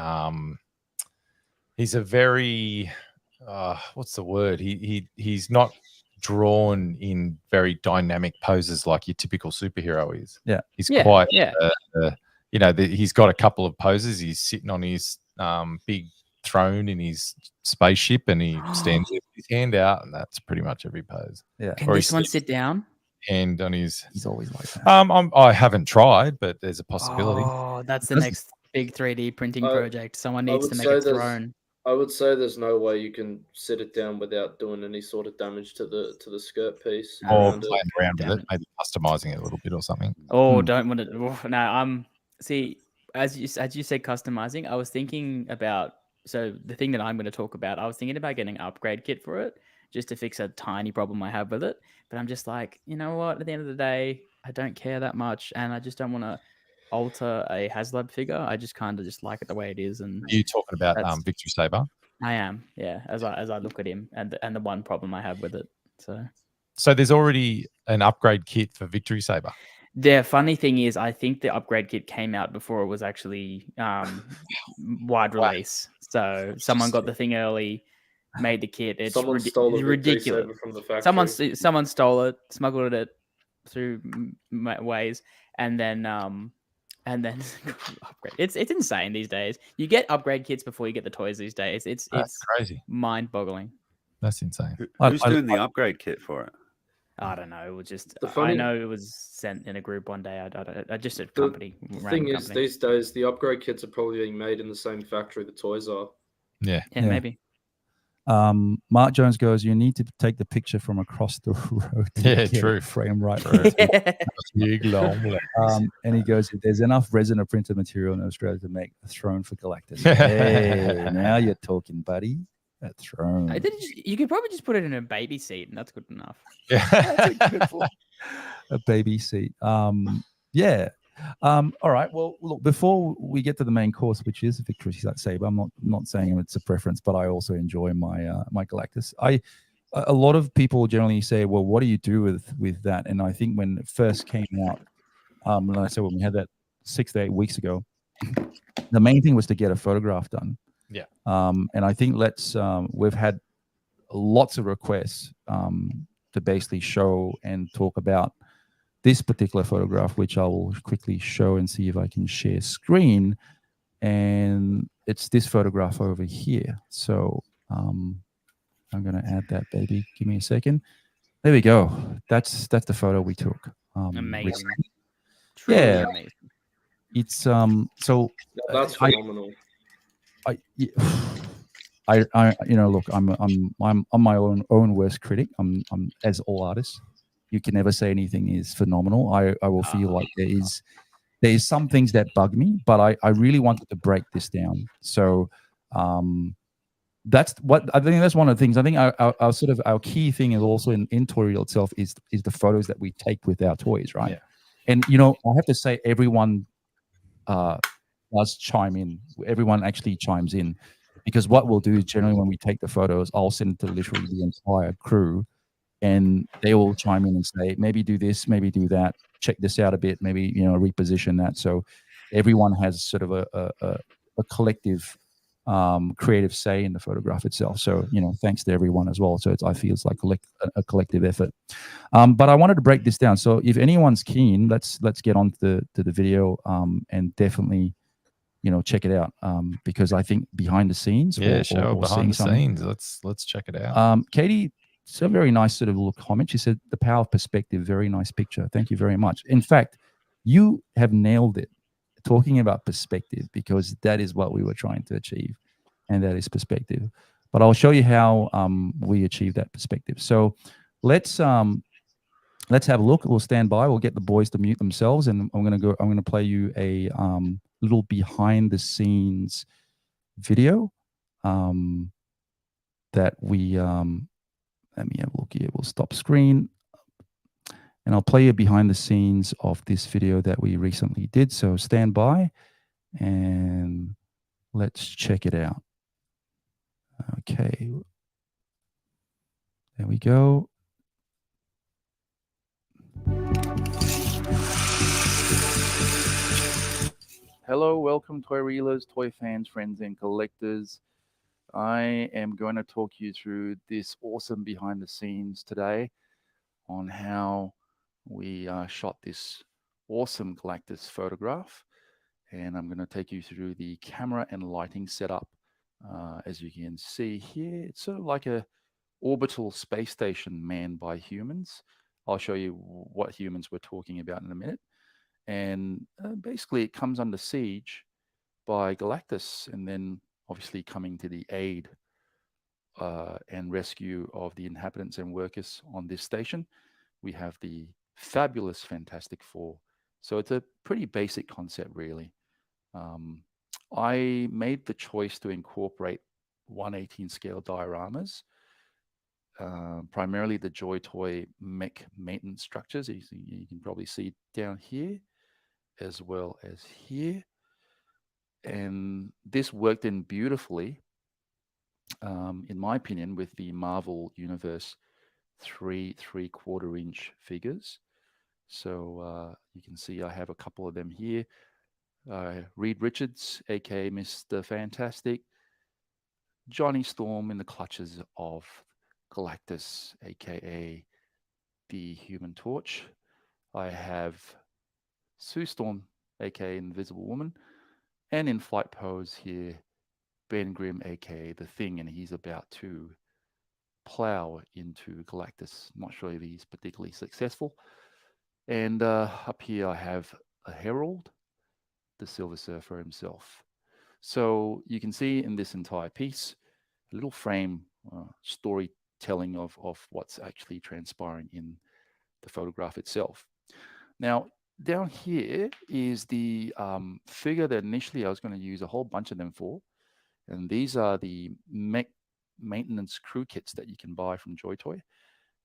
what's the word? He's not drawn in very dynamic poses like your typical superhero is. Yeah. He's quite you know, he's got a couple of poses. He's sitting on his big throne in his spaceship, and he stands there with his hand out, and that's pretty much every pose. Yeah. Can Or he this one sits sit down? hand on his. He's always like that. I haven't tried, but there's a possibility. Oh, that's the Does- next big 3D printing I- project. Someone I needs would to make say a there's- throne. I would say there's no way you can sit it down without doing any sort of damage to the skirt piece. Or around it. playing around with Damn it, maybe customizing it a little bit or something. Oh, Hmm. don't want to. No, see, as you said, customizing. I was thinking about the thing that I'm going to talk about. I was thinking about getting an upgrade kit for it, just to fix a tiny problem I have with it. But I'm just like, you know what? At the end of the day, I don't care that much, and I just don't want to alter a HasLab figure. I just kind of just like it the way it is. And Are you talking about That's- Victory Saber? I am, yeah. As I look at him and the one problem I have with it. So there's already an upgrade kit for Victory Saber. The funny thing is, I think the upgrade kit came out before it was actually wide release. So someone got the thing early, made the kit. It's Someone stole the Victory ridiculous. Saber from the factory. Someone stole it, smuggled it through ways, and then upgrade. It's insane these days. You get upgrade kits before you get the toys these days. It's Crazy. mind-boggling. That's insane. Who's doing the upgrade kit for it? I don't know. It was just. The funny- I know it was sent in a group one day. I just a The company. The random thing is, company. these days the upgrade kits are probably being made in the same factory the toys are. Yeah. Yeah, maybe. Mark Jones goes, you need to take the picture from across the road. To Yeah, get true. it frame right. True. And he goes, if there's enough resin or printed material in Australia to make a throne for Galactus. Hey, now you're talking, buddy. A throne. You could probably just put it in a baby seat, and that's good enough. Yeah. A baby seat. Yeah. All right. Well, look, before we get to the main course, which is Victory Saber, I'm not saying it's a preference, but I also enjoy my my Galactus. A lot of people generally say, well, what do you do with that? And I think when it first came out, like I said, when we had that 6 to 8 weeks ago, the main thing was to get a photograph done. Yeah. And I think we've had lots of requests to basically show and talk about this particular photograph, which I will quickly show and see if I can share screen. And it's this photograph over here. So I'm going to add that, baby. Give me a second. There we go. That's the photo we took. Amazing. recently. Truly Yeah. amazing. It's so That's I- phenomenal. I look, I'm my own worst critic. I'm as all artists. You can never say anything is phenomenal. I will feel like there is some things that bug me, but I really wanted to break this down. So that's what I think. That's one of the things. I think our sort of our key thing is also in Toy itself is the photos that we take with our toys, right? Yeah. And I have to say everyone does chime in. Everyone actually chimes in, because what we'll do is generally when we take the photos, I'll send it to literally the entire crew, and they will chime in and say, maybe do this, maybe do that, check this out a bit, maybe reposition that. So everyone has sort of a collective creative say in the photograph itself. So thanks to everyone as well. So I feel it's like a collective effort. But I wanted to break this down. So if anyone's keen, let's get on to the video and definitely check it out, because I think behind the scenes, Show behind the scenes. Let's check it out. Katie, it's a very nice sort of little comment. She said, the power of perspective, very nice picture. Thank you very much. In fact, you have nailed it, talking about perspective, because that is what we were trying to achieve, and that is perspective. But I'll show you how we achieve that perspective. So let's have a look. We'll stand by. We'll get the boys to mute themselves, and I'm going to play you a little behind the scenes video that we let me have a look here. We'll stop screen, and I'll play you behind the scenes of this video that we recently did. So stand by and let's check it out. Okay, there we go. Hello, welcome toy reelers, toy fans, friends, and collectors. I am going to talk you through this awesome behind the scenes today on how we shot this awesome Galactus photograph. And I'm going to take you through the camera and lighting setup As you can see here, it's sort of like a orbital space station manned by humans. I'll show you what humans we're talking about in a minute. And basically it comes under siege by Galactus, and then obviously coming to the aid and rescue of the inhabitants and workers on this station. We have the fabulous Fantastic Four. So it's a pretty basic concept, really. I made the choice to incorporate 1/18 scale dioramas, primarily the Joy Toy mech maintenance structures. You can probably see down here as well as here. And this worked in beautifully, in my opinion, with the Marvel Universe 3.75 figures. So you can see I have a couple of them here. Reed Richards, aka Mr. Fantastic, Johnny Storm in the clutches of Galactus, aka the Human Torch. I have Sue Storm, aka Invisible Woman, and in flight pose here, Ben Grimm, aka the Thing, and he's about to plow into Galactus. Not sure if he's particularly successful. And up here I have a Herald, the Silver Surfer himself. So you can see in this entire piece, a little frame storytelling of what's actually transpiring in the photograph itself. Now, down here is the figure that initially I was going to use a whole bunch of them for. And these are the mech maintenance crew kits that you can buy from Joy Toy.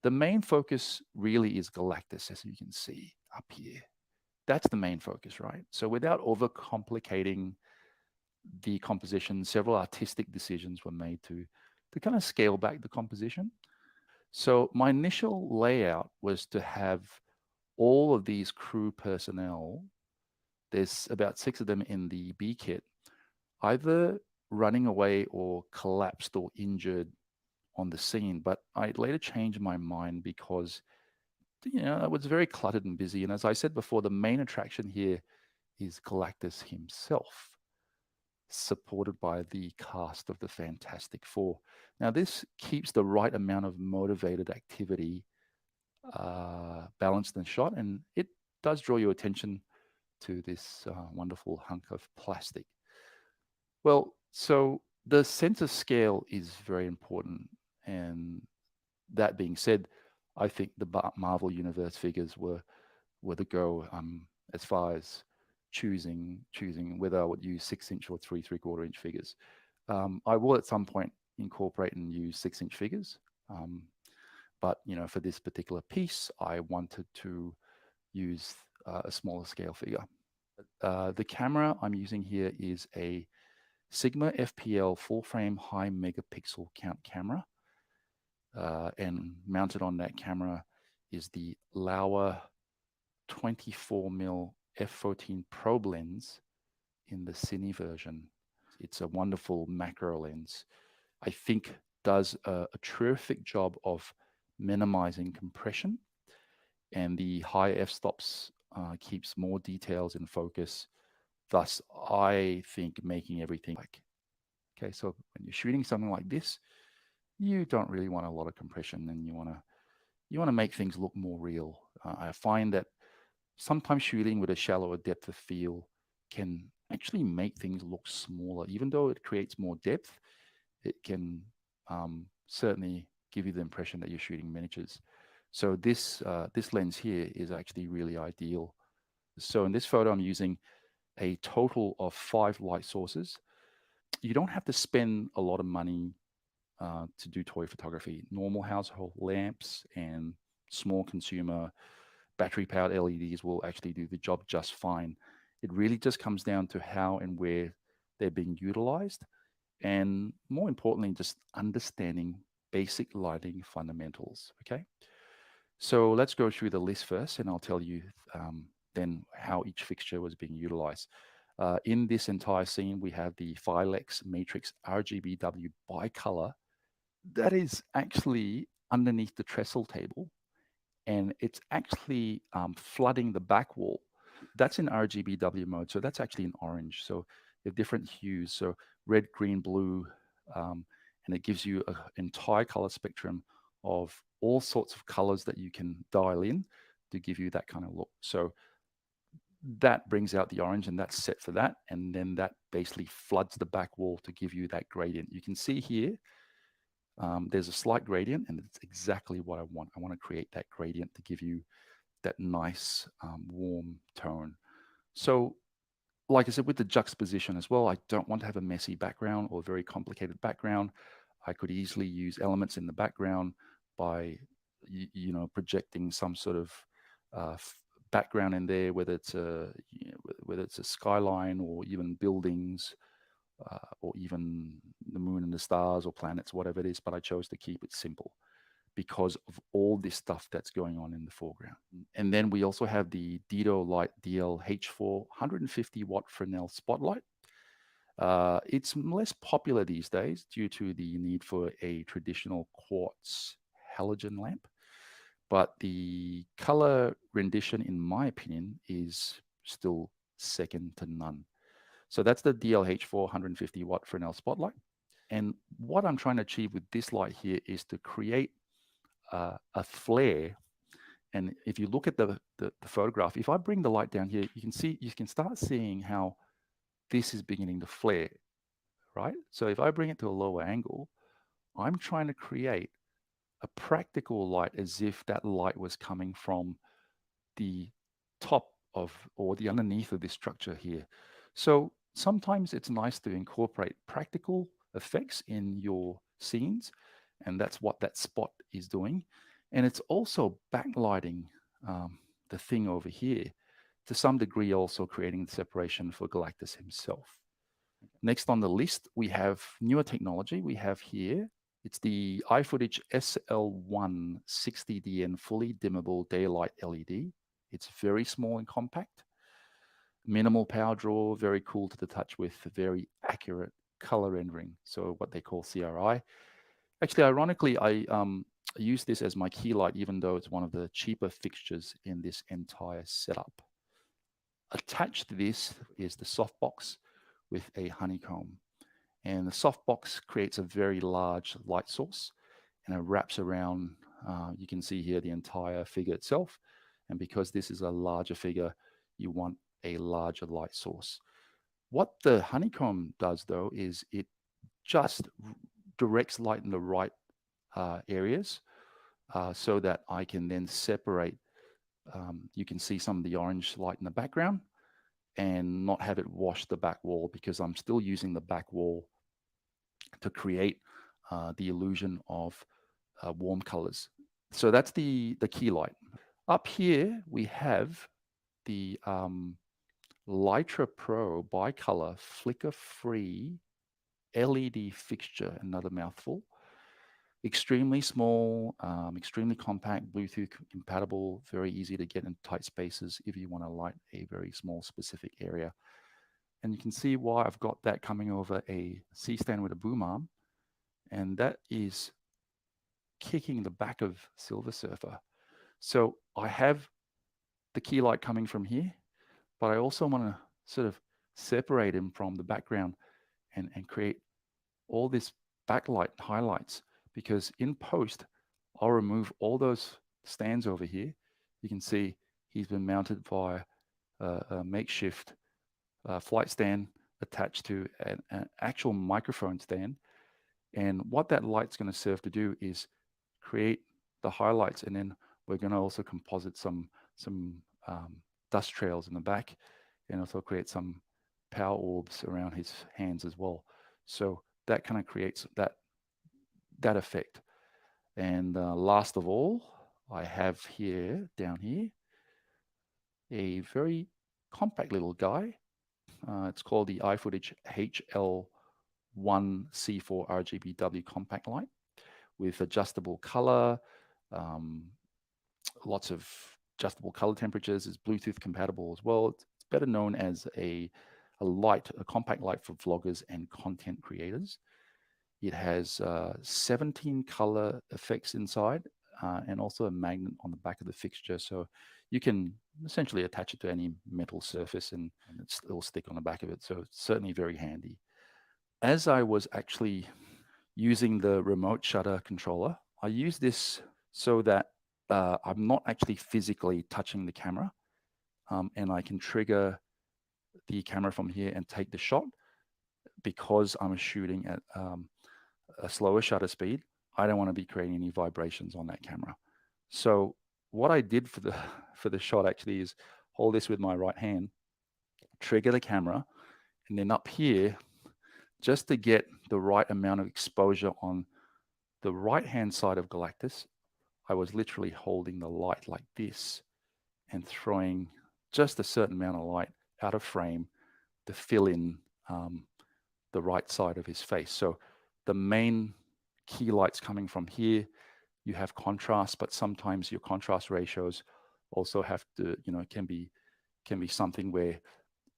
The main focus really is Galactus, as you can see up here. That's the main focus, right? So without overcomplicating the composition, several artistic decisions were made to kind of scale back the composition. So my initial layout was to have all of these crew personnel, there's about 6 of them in the B kit, either running away or collapsed or injured on the scene. But I later changed my mind because, it was very cluttered and busy. And as I said before, the main attraction here is Galactus himself, supported by the cast of the Fantastic Four. Now, this keeps the right amount of motivated activity balanced and shot, and it does draw your attention to this wonderful hunk of plastic. Well, so the sense of scale is very important, and that being said, I think the Marvel Universe figures were the go as far as choosing whether I would use 6-inch or 3.75-inch figures. I will at some point incorporate and use 6-inch figures, but for this particular piece, I wanted to use a smaller scale figure. The camera I'm using here is a Sigma FPL full frame high megapixel count camera. And mounted on that camera is the Lauer 24mm f14 probe lens in the Cine version. It's a wonderful macro lens. I think does a terrific job of minimizing compression, and the high f-stops keeps more details in focus. Thus, I think making everything okay, so when you're shooting something like this, you don't really want a lot of compression, and you want to make things look more real. I find that sometimes shooting with a shallower depth of field can actually make things look smaller. Even though it creates more depth, it can certainly give you the impression that you're shooting miniatures. So this lens here is actually really ideal. So in this photo, I'm using a total of 5 light sources. You don't have to spend a lot of money to do toy photography. Normal household lamps and small consumer battery-powered LEDs will actually do the job just fine. It really just comes down to how and where they're being utilized, and more importantly, just understanding basic lighting fundamentals, okay? So let's go through the list first, and I'll tell you then how each fixture was being utilized. In this entire scene, we have the Filex Matrix RGBW bicolor that is actually underneath the trestle table, and it's actually flooding the back wall. That's in RGBW mode, so that's actually in orange. So you have different hues, so red, green, blue, and it gives you an entire color spectrum of all sorts of colors that you can dial in to give you that kind of look. So that brings out the orange, and that's set for that. And then that basically floods the back wall to give you that gradient. You can see here, there's a slight gradient, and it's exactly what I want. I want to create that gradient to give you that nice warm tone. So like I said, with the juxtaposition as well, I don't want to have a messy background or very complicated background. I could easily use elements in the background by, you know, projecting some sort of background in there, whether it's a skyline or even buildings, or even the moon and the stars or planets, whatever it is. But I chose to keep it simple because of all this stuff that's going on in the foreground. And then we also have the Dido Light DL-H4 150 watt Fresnel spotlight. It's less popular these days due to the need for a traditional quartz halogen lamp. But the color rendition, in my opinion, is still second to none. So that's the DL-H4 150 watt Fresnel spotlight. And what I'm trying to achieve with this light here is to create a flare. And if you look at the photograph, if I bring the light down here, you can start seeing how this is beginning to flare, right? So if I bring it to a lower angle, I'm trying to create a practical light as if that light was coming from the top of or the underneath of this structure here. So sometimes it's nice to incorporate practical effects in your scenes, and that's what that spot is doing. And it's also backlighting the thing over here, to some degree also creating the separation for Galactus himself. Next on the list, we have newer technology. We have here, it's the iFootage SL1 60DN fully dimmable daylight LED. It's very small and compact, minimal power draw, very cool to the touch with, very accurate color rendering. So what they call CRI. Actually, ironically, I use this as my key light, even though it's one of the cheaper fixtures in this entire setup. Attached to this is the softbox with a honeycomb. And the softbox creates a very large light source, and it wraps around, you can see here, the entire figure itself. And because this is a larger figure, you want a larger light source. What the honeycomb does, though, is it just directs light in the right areas, so that I can then separate. You can see some of the orange light in the background and not have it wash the back wall, because I'm still using the back wall to create the illusion of warm colors. So that's the key light. Up here, we have the Lytra Pro bicolor flicker-free LED fixture, another mouthful. Extremely small, extremely compact, Bluetooth compatible, very easy to get in tight spaces if you want to light a very small specific area. And you can see why I've got that coming over a C-stand with a boom arm, and that is kicking the back of Silver Surfer. So I have the key light coming from here, but I also want to sort of separate him from the background and create all this backlight highlights, because in post, I'll remove all those stands over here. You can see he's been mounted by a makeshift flight stand attached to an actual microphone stand. And what that light's going to serve to do is create the highlights, and then we're going to also composite some dust trails in the back, and also create some power orbs around his hands as well. So that kind of creates that effect. And last of all, I have here, down here, a very compact little guy. It's called the iFootage HL1 C4 RGBW compact light with adjustable color, lots of adjustable color temperatures. It's Bluetooth compatible as well. It's better known as a compact light for vloggers and content creators. It has 17 color effects inside, and also a magnet on the back of the fixture. So you can essentially attach it to any metal surface, and it'll stick on the back of it. So it's certainly very handy. As I was actually using the remote shutter controller. I use this so that I'm not actually physically touching the camera, and I can trigger the camera from here and take the shot. Because I'm shooting at a slower shutter speed, I don't want to be creating any vibrations on that camera. So what I did for the shot actually is hold this with my right hand, trigger the camera, and then up here, just to get the right amount of exposure on the right-hand side of Galactus, I was literally holding the light like this and throwing just a certain amount of light out of frame to fill in the right side of his face. So the main key light's coming from here. You have contrast, but sometimes your contrast ratios also have to, can be something where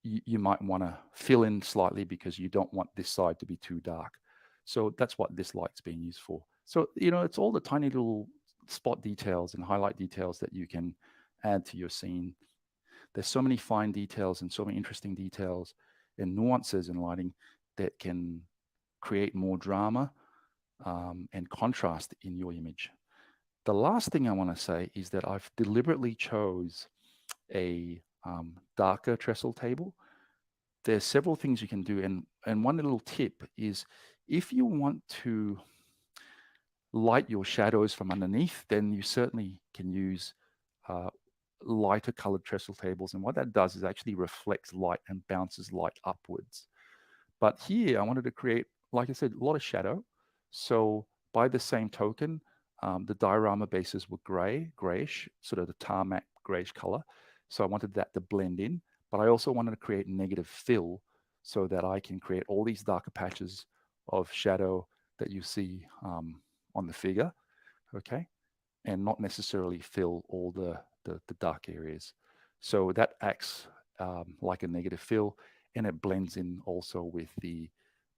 you might want to fill in slightly because you don't want this side to be too dark. So that's what this light's being used for. So, it's all the tiny little spot details and highlight details that you can add to your scene. There's so many fine details and so many interesting details and nuances in lighting that can create more drama and contrast in your image. The last thing I want to say is that I've deliberately chose a darker trestle table. There's several things you can do, and one little tip is if you want to light your shadows from underneath, then you certainly can use lighter colored trestle tables, and what that does is actually reflects light and bounces light upwards. But here I wanted to create, like I said, a lot of shadow. So by the same token, the diorama bases were grayish, sort of the tarmac grayish color. So I wanted that to blend in, but I also wanted to create negative fill so that I can create all these darker patches of shadow that you see on the figure, okay? And not necessarily fill all the dark areas. So that acts like a negative fill, and it blends in also with the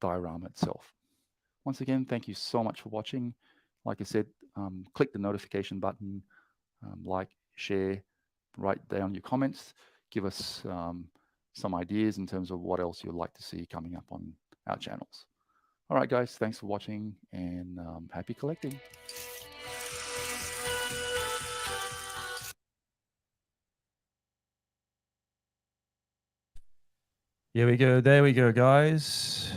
diorama itself. Once again, thank you so much for watching. Like I said, click the notification button, like, share, write down your comments, give us some ideas in terms of what else you'd like to see coming up on our channels. All right, guys, thanks for watching, and happy collecting. Here we go. There we go, guys.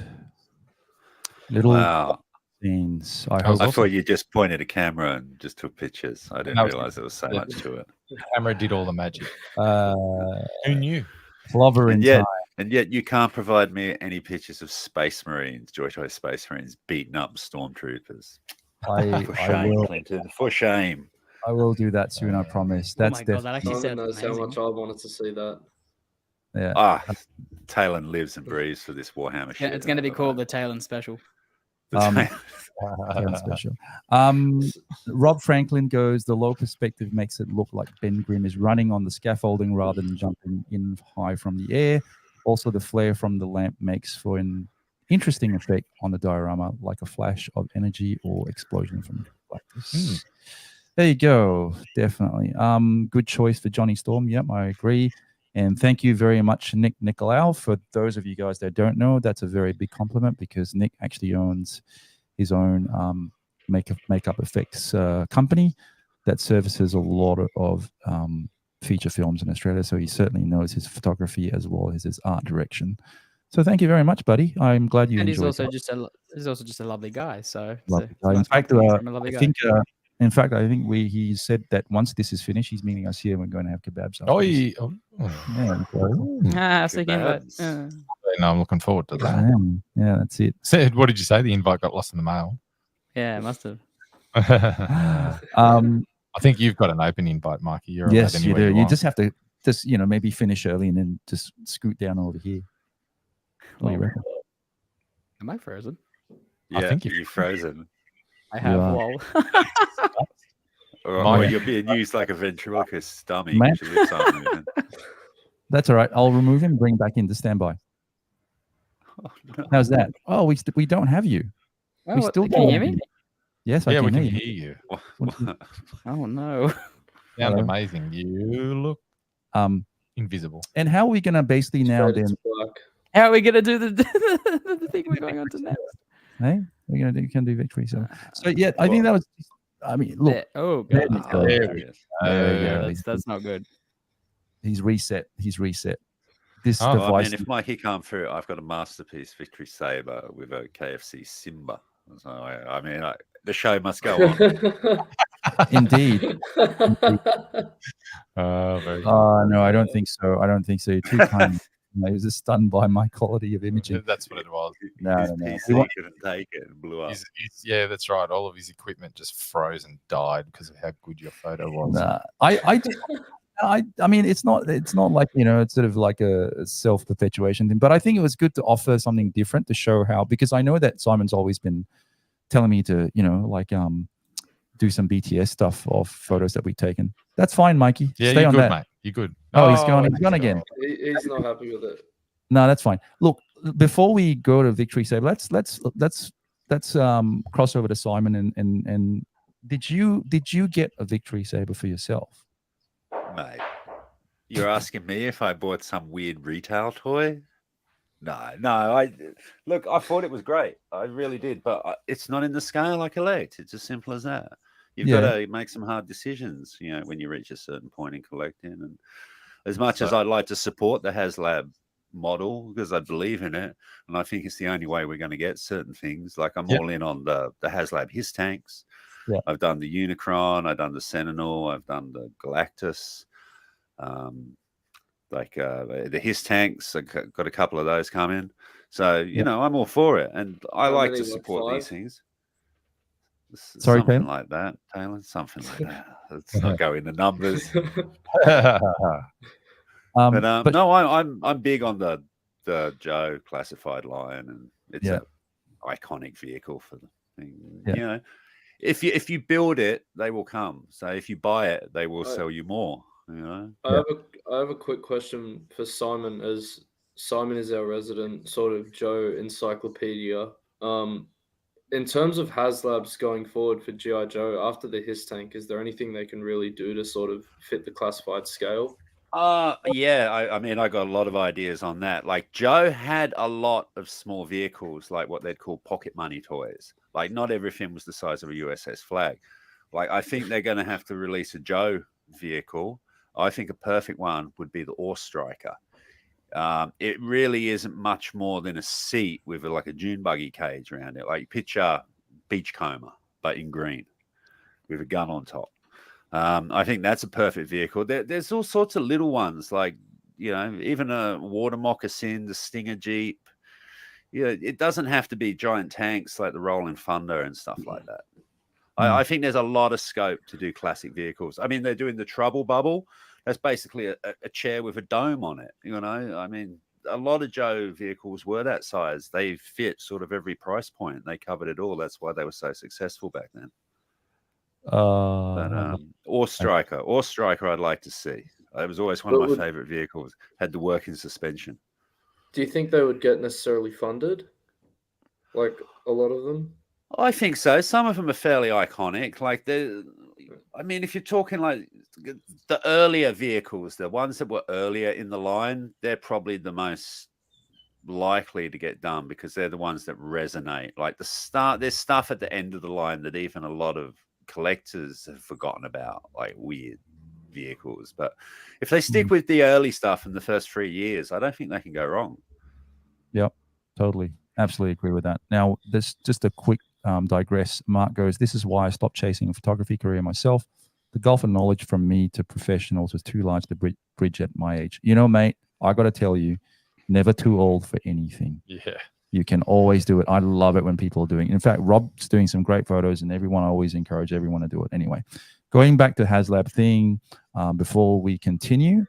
Little Wow. scenes. That was I awesome. thought you just pointed a camera and just took pictures. I didn't realize there was so much to it. The camera did all the magic. Who knew? Clover in time. And yet you can't provide me any pictures of Space Marines, Joy Space Marines beating up stormtroopers. For shame, Clinton. For shame. I will do that soon, I promise. That's God, that actually Simon sounds knows how amazing. much I wanted to see that. Yeah. Talon lives and breathes for this Warhammer shit. It's going to be called the Talon Special. Special. Rob Franklin goes, the low perspective makes it look like Ben Grimm is running on the scaffolding rather than jumping in high from the air. Also, the flare from the lamp makes for an interesting effect on the diorama, like a flash of energy or explosion from Galactus. There you go. Definitely. Good choice for Johnny Storm. Yep, I agree. And thank you very much, Nick Nicolau. For those of you guys that don't know, that's a very big compliment because Nick actually owns his own makeup effects company that services a lot of feature films in Australia. So he certainly knows his photography as well as his art direction. So thank you very much, buddy. I'm glad you enjoyed it. He's also just a lovely guy. So lovely guy. In fact, I think he said that once this is finished, he's meeting us here and we're going to have kebabs. No, I'm looking forward to that. Yeah, that's it. Said, what did you say? The invite got lost in the mail. Yeah, it must have. I think you've got an open invite, Mikey. You're yes, you do. You just have to maybe finish early and then just scoot down over here. What do you reckon? Am I frozen? Yeah, I think you're frozen. I have. Wall. or you're being used like a ventriloquist dummy. That's all right. I'll remove him and bring him back into standby. Oh, no. How's that? Oh, we don't have you. We still can you hear me? Yes, we can hear you. Oh no! Sounds amazing. You look invisible. And how are we going to basically now then? How are we going to do the thing we're going on to next? Hey, we're gonna do Victory Saber. So yeah, I think that was. I mean, look. Oh there god, you go. There we go. that's not good. He's reset. He's reset. This Oh, Well, I device. mean, if Mikey can't through, I've got a masterpiece Victory Saber with a KFC Simba. So I mean, the show must go on. Indeed. Very No, I don't think so. I don't think so. You're too kind. I was just stunned by my quality of imaging. That's what it was. No, His no. PC couldn't take it and blew up. Yeah, that's right. All of his equipment just froze and died because of how good your photo was. Nah, I mean, it's not like, it's sort of like a self-perpetuation thing, but I think it was good to offer something different to show how, because I know that Simon's always been telling me to, do some BTS stuff of photos that we've taken. That's fine, Mikey. Yeah, Stay you're on good, that. mate. You're good. Oh, he's gone again. He's not happy with it. No, that's fine. Look, before we go to Victory Saber, let's cross over to Simon and did you get a Victory Saber for yourself? Mate, you're asking me if I bought some weird retail toy? No. I thought it was great. I really did, but it's not in the scale I collect. It's as simple as that. You've got to make some hard decisions, when you reach a certain point in collecting. And as much as I'd like to support the HasLab model because I believe in it, and I think it's the only way we're going to get certain things. Like I'm all in on the HasLab His tanks. Yeah. I've done the Unicron, I've done the Sentinel, I've done the Galactus. The His tanks, I got a couple of those coming. So, I'm all for it. And I like to support these things. Sorry, something Taylor? like that, Taylor. Something like that. Let's not go into numbers. But no, I'm big on the Joe classified line, and it's an iconic vehicle for the thing. Yeah. If you build it, they will come. So if you buy it, they will sell you more. I have a quick question for Simon, as Simon is our resident sort of Joe encyclopedia. In terms of HasLabs going forward for G.I. Joe after the His tank, is there anything they can really do to sort of fit the classified scale? I mean, I got a lot of ideas on that. Like Joe had a lot of small vehicles, like what they'd call pocket money toys. Like not everything was the size of a USS Flag. Like I think they're going to have to release a Joe vehicle. I think a perfect one would be the Ore Striker. It really isn't much more than a seat with like a dune buggy cage around it. Like picture Beachcomber, but in green with a gun on top. I think that's a perfect vehicle. There's all sorts of little ones, like, even a water moccasin, the Stinger Jeep. It doesn't have to be giant tanks like the Rolling Thunder and stuff like that. I think there's a lot of scope to do classic vehicles. I mean, they're doing the Trouble Bubble. That's basically a chair with a dome on it. I mean, a lot of Joe vehicles were that size. They fit sort of every price point. They covered it all. That's why they were so successful back then. Ore Striker, I'd like to see. It was always one of my favorite vehicles. Had the working suspension. Do you think they would get necessarily funded? Like a lot of them? I think so. Some of them are fairly iconic. Like I mean, if you're talking like the earlier vehicles, the ones that were earlier in the line, they're probably the most likely to get done because they're the ones that resonate. Like there's stuff at the end of the line that even a lot of collectors have forgotten about, like weird vehicles. But if they stick with the early stuff in the first 3 years, I don't think they can go wrong. Yep, totally. Absolutely agree with that. Now, there's just a quick digress. Mark goes, this is why I stopped chasing a photography career myself. The gulf of knowledge from me to professionals was too large to bridge at my age. Mate, I got to tell you, never too old for anything. Yeah. You can always do it. I love it when people are doing it. In fact, Rob's doing some great photos, and I always encourage everyone to do it. Anyway, going back to HasLab thing, before we continue,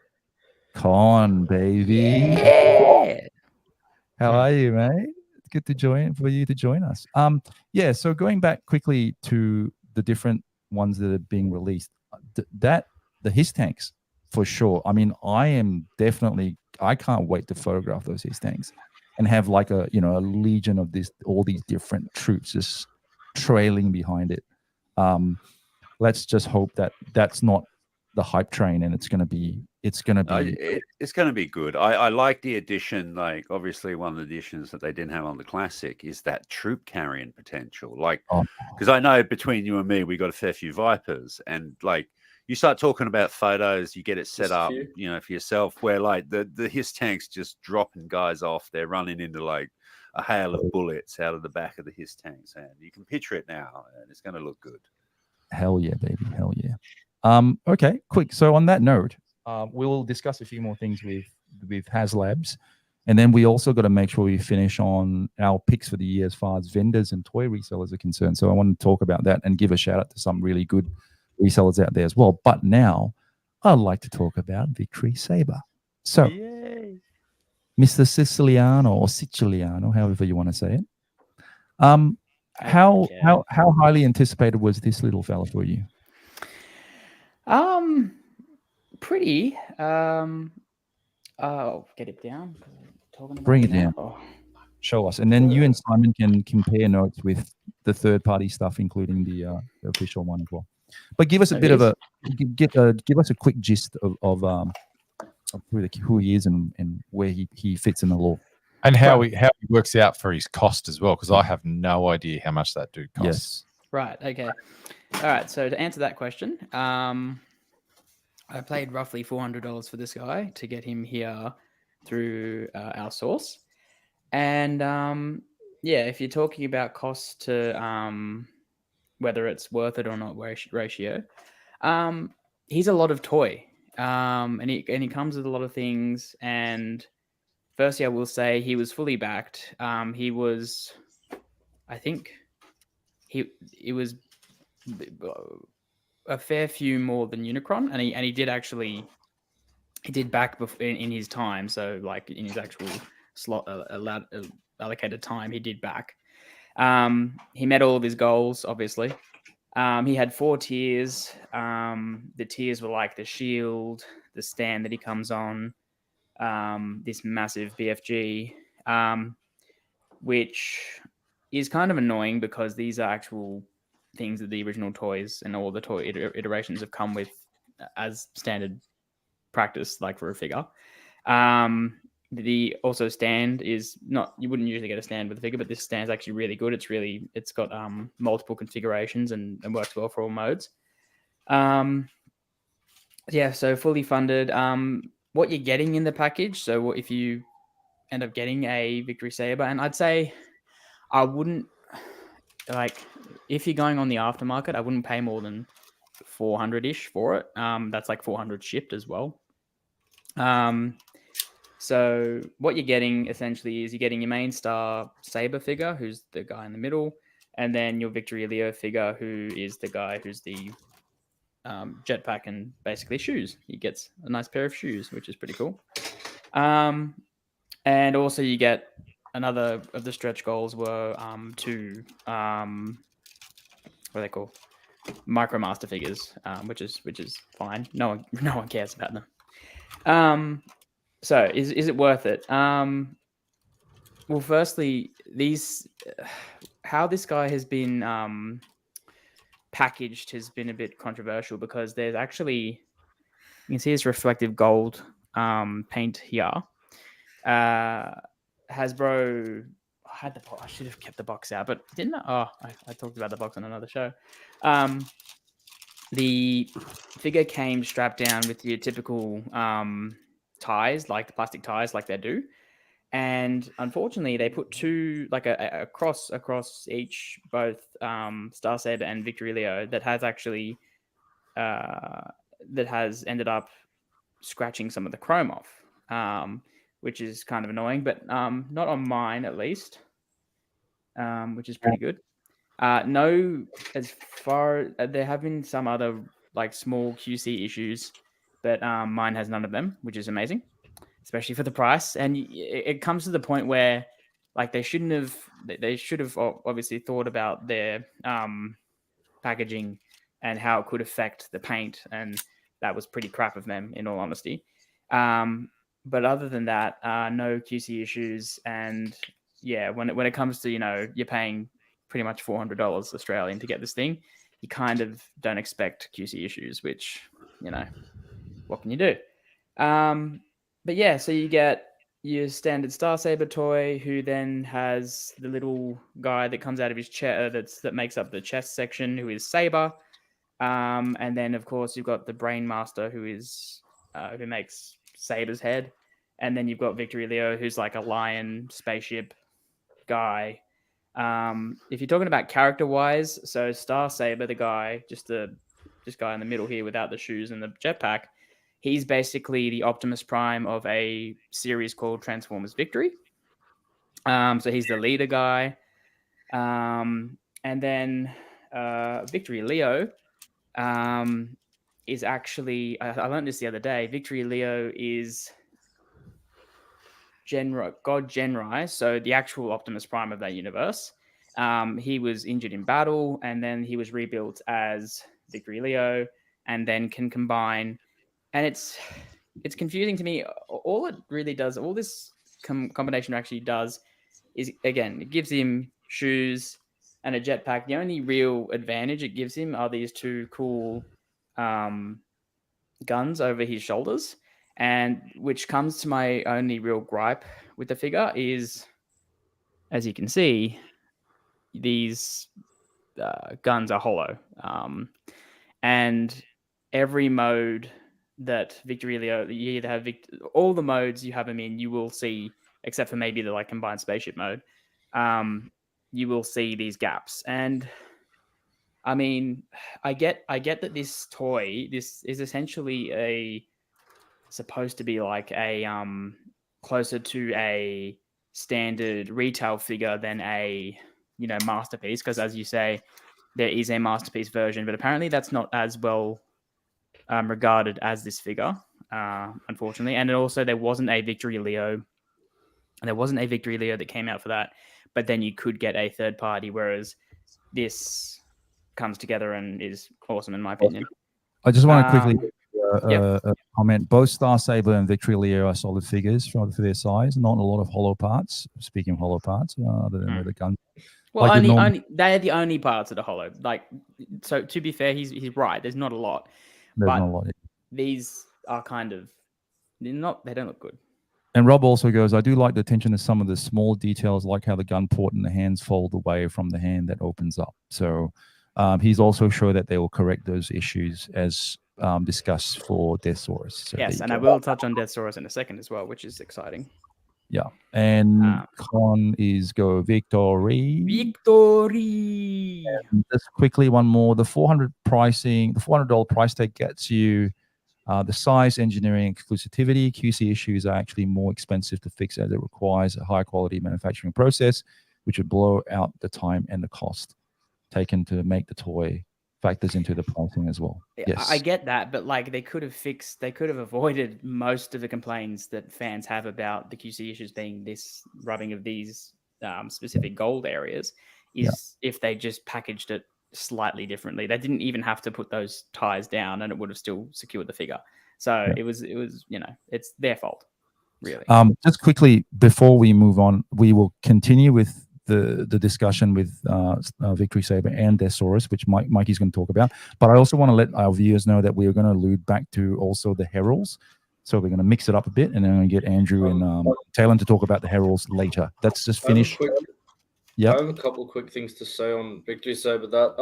come on, baby. Yeah. How are you, mate? It's good for you to join us. So going back quickly to the different ones that are being released, the His tanks for sure. I mean, I can't wait to photograph those His tanks and have like a legion of all these different troops just trailing behind it. Let's just hope that that's not the hype train and it's going to be it's going to be. It's going to be good. I like the addition. Like, obviously, one of the additions that they didn't have on the Classic is that troop carrying potential. Like, because I know between you and me, we got a fair few Vipers, and like, you start talking about photos, you get it set up, you know, for yourself, where like the Hiss tanks just dropping guys off. They're running into like a hail of bullets out of the back of the Hiss tanks, and you can picture it now, and it's going to look good. Hell yeah, baby. Hell yeah. Okay, quick. So on that note, we'll discuss a few more things with HasLabs, and then we also got to make sure we finish on our picks for the year as far as vendors and toy resellers are concerned. So I want to talk about that and give a shout out to some really good resellers out there as well. But now I'd like to talk about Victory Saber. So, Yay. Mr. Siciliano or Siciliano, however you want to say it. How highly anticipated was this little fella for you? Pretty. I'll get it down. Bring it down. Show us, and then you and Simon can compare notes with the third-party stuff, including the official one as well. But give us a bit of give us a quick gist of who he is and where he fits in the lore. And how he works out for his cost as well, because I have no idea how much that dude costs. Yes. Right. Okay. All right. So to answer that question, I paid roughly $400 for this guy to get him here through our source. And if you're talking about cost to whether it's worth it or not ratio, he's a lot of toy, and he comes with a lot of things. And firstly, I will say he was fully backed. He was, I think, it was a fair few more than Unicron, and he did back in his time. So like in his actual slot allocated time, he did back. He met all of his goals, obviously. He had 4 tiers. The tiers were like the shield, the stand that he comes on, this massive BFG, which is kind of annoying because these are actual things that the original toys and all the toy iterations have come with as standard practice, like for a figure. The also stand is not, you wouldn't usually get a stand with a figure, but this stand's actually really good. It's got multiple configurations and works well for all modes. So fully funded. What you're getting in the package, so if you end up getting a Victory Saber, and I'd say I wouldn't, like, if you're going on the aftermarket, I wouldn't pay more than 400-ish for it. That's like 400 shipped as well. So what you're getting essentially is you're getting your main star Saber figure, who's the guy in the middle, and then your Victory Leo figure, who is the guy who's the jetpack and basically shoes. He gets a nice pair of shoes, which is pretty cool. And also you get another of the stretch goals were 2 what are they called? Micromaster figures, which is fine. No one cares about them. So is it worth it? Well, firstly, how this guy has been packaged has been a bit controversial, because there's actually, you can see this reflective gold paint here. Hasbro, I should have kept the box out, but didn't I? I talked about the box on another show. The figure came strapped down with your typical ties, like the plastic ties, like they do. And unfortunately, they put 2, like a cross across each, both Star Saber and Victory Leo, that has actually ended up scratching some of the chrome off, which is kind of annoying, but not on mine at least, which is pretty good. No, as far there have been some other like small QC issues, but mine has none of them, which is amazing, especially for the price. And it comes to the point where, like, they should have obviously thought about their packaging and how it could affect the paint, and that was pretty crap of them, in all honesty. But other than that, no QC issues. And yeah, when it comes to, you're paying pretty much $400 Australian to get this thing, you kind of don't expect QC issues, which, what can you do? But yeah, so you get your standard Star Saber toy, who then has the little guy that comes out of his chest that makes up the chest section, who is Saber. And then of course you've got the Brain Master, who is who makes Saber's head, and then you've got Victory Leo, who's like a lion spaceship guy. If you're talking about character wise, so Star Saber, the guy, just guy in the middle here without the shoes and the jetpack, he's basically the Optimus Prime of a series called Transformers Victory. So he's the leader guy. And then Victory Leo is actually, I learned this the other day, Victory Leo is God Genrai, so the actual Optimus Prime of that universe. He was injured in battle, and then he was rebuilt as Victory Leo, and then can combine. And it's confusing to me. All it really does, all this combination actually does, is again, it gives him shoes and a jetpack. The only real advantage it gives him are these two cool guns over his shoulders. And which comes to my only real gripe with the figure is, as you can see, these guns are hollow. And every mode that Victory Leo, you either have all the modes you have him in, you will see, except for maybe the like combined spaceship mode, you will see these gaps. And I mean, I get that this toy, this is essentially supposed to be like a closer to a standard retail figure than a masterpiece, because as you say, there is a masterpiece version, but apparently that's not as well regarded as this figure, unfortunately. And also there wasn't a Victory Leo that came out for that, but then you could get a third party, whereas this comes together and is awesome in my opinion. I just want to quickly comment. Both Star Saber and Victory Leo are solid figures for their size. Not a lot of hollow parts. Speaking of hollow parts, other than the gun. Well, like only they're the only parts that are hollow. Like, so to be fair, he's right. There's not a lot. There's not a lot. These are kind of they don't look good. And Rob also goes, I do like the attention to some of the small details, like how the gun port and the hands fold away from the hand that opens up. So he's also sure that they will correct those issues as discussed for Deathsaurus. So yes, and I will touch on Deathsaurus in a second as well, which is exciting. Yeah, and Con is go Victory. And just quickly, one more. The $400 price tag gets you the size, engineering, exclusivity. QC issues are actually more expensive to fix as it requires a high quality manufacturing process, which would blow out the time and the cost taken to make the toy. Factors into the pricing as well. Yes, I get that, but like they could have avoided most of the complaints that fans have about the QC issues being this rubbing of these specific gold areas. If they just packaged it slightly differently. They didn't even have to put those ties down, and it would have still secured the figure. So it was it's their fault, really. Just quickly before we move on, we will continue with the discussion with Victory Saber and Deathsaurus, which Mikey's going to talk about. But I also want to let our viewers know that we are going to allude back to also the heralds. So we're going to mix it up a bit, and then I'm going to get Andrew and Talon to talk about the heralds later. That's just finished. I have a couple quick things to say on Victory Saber. That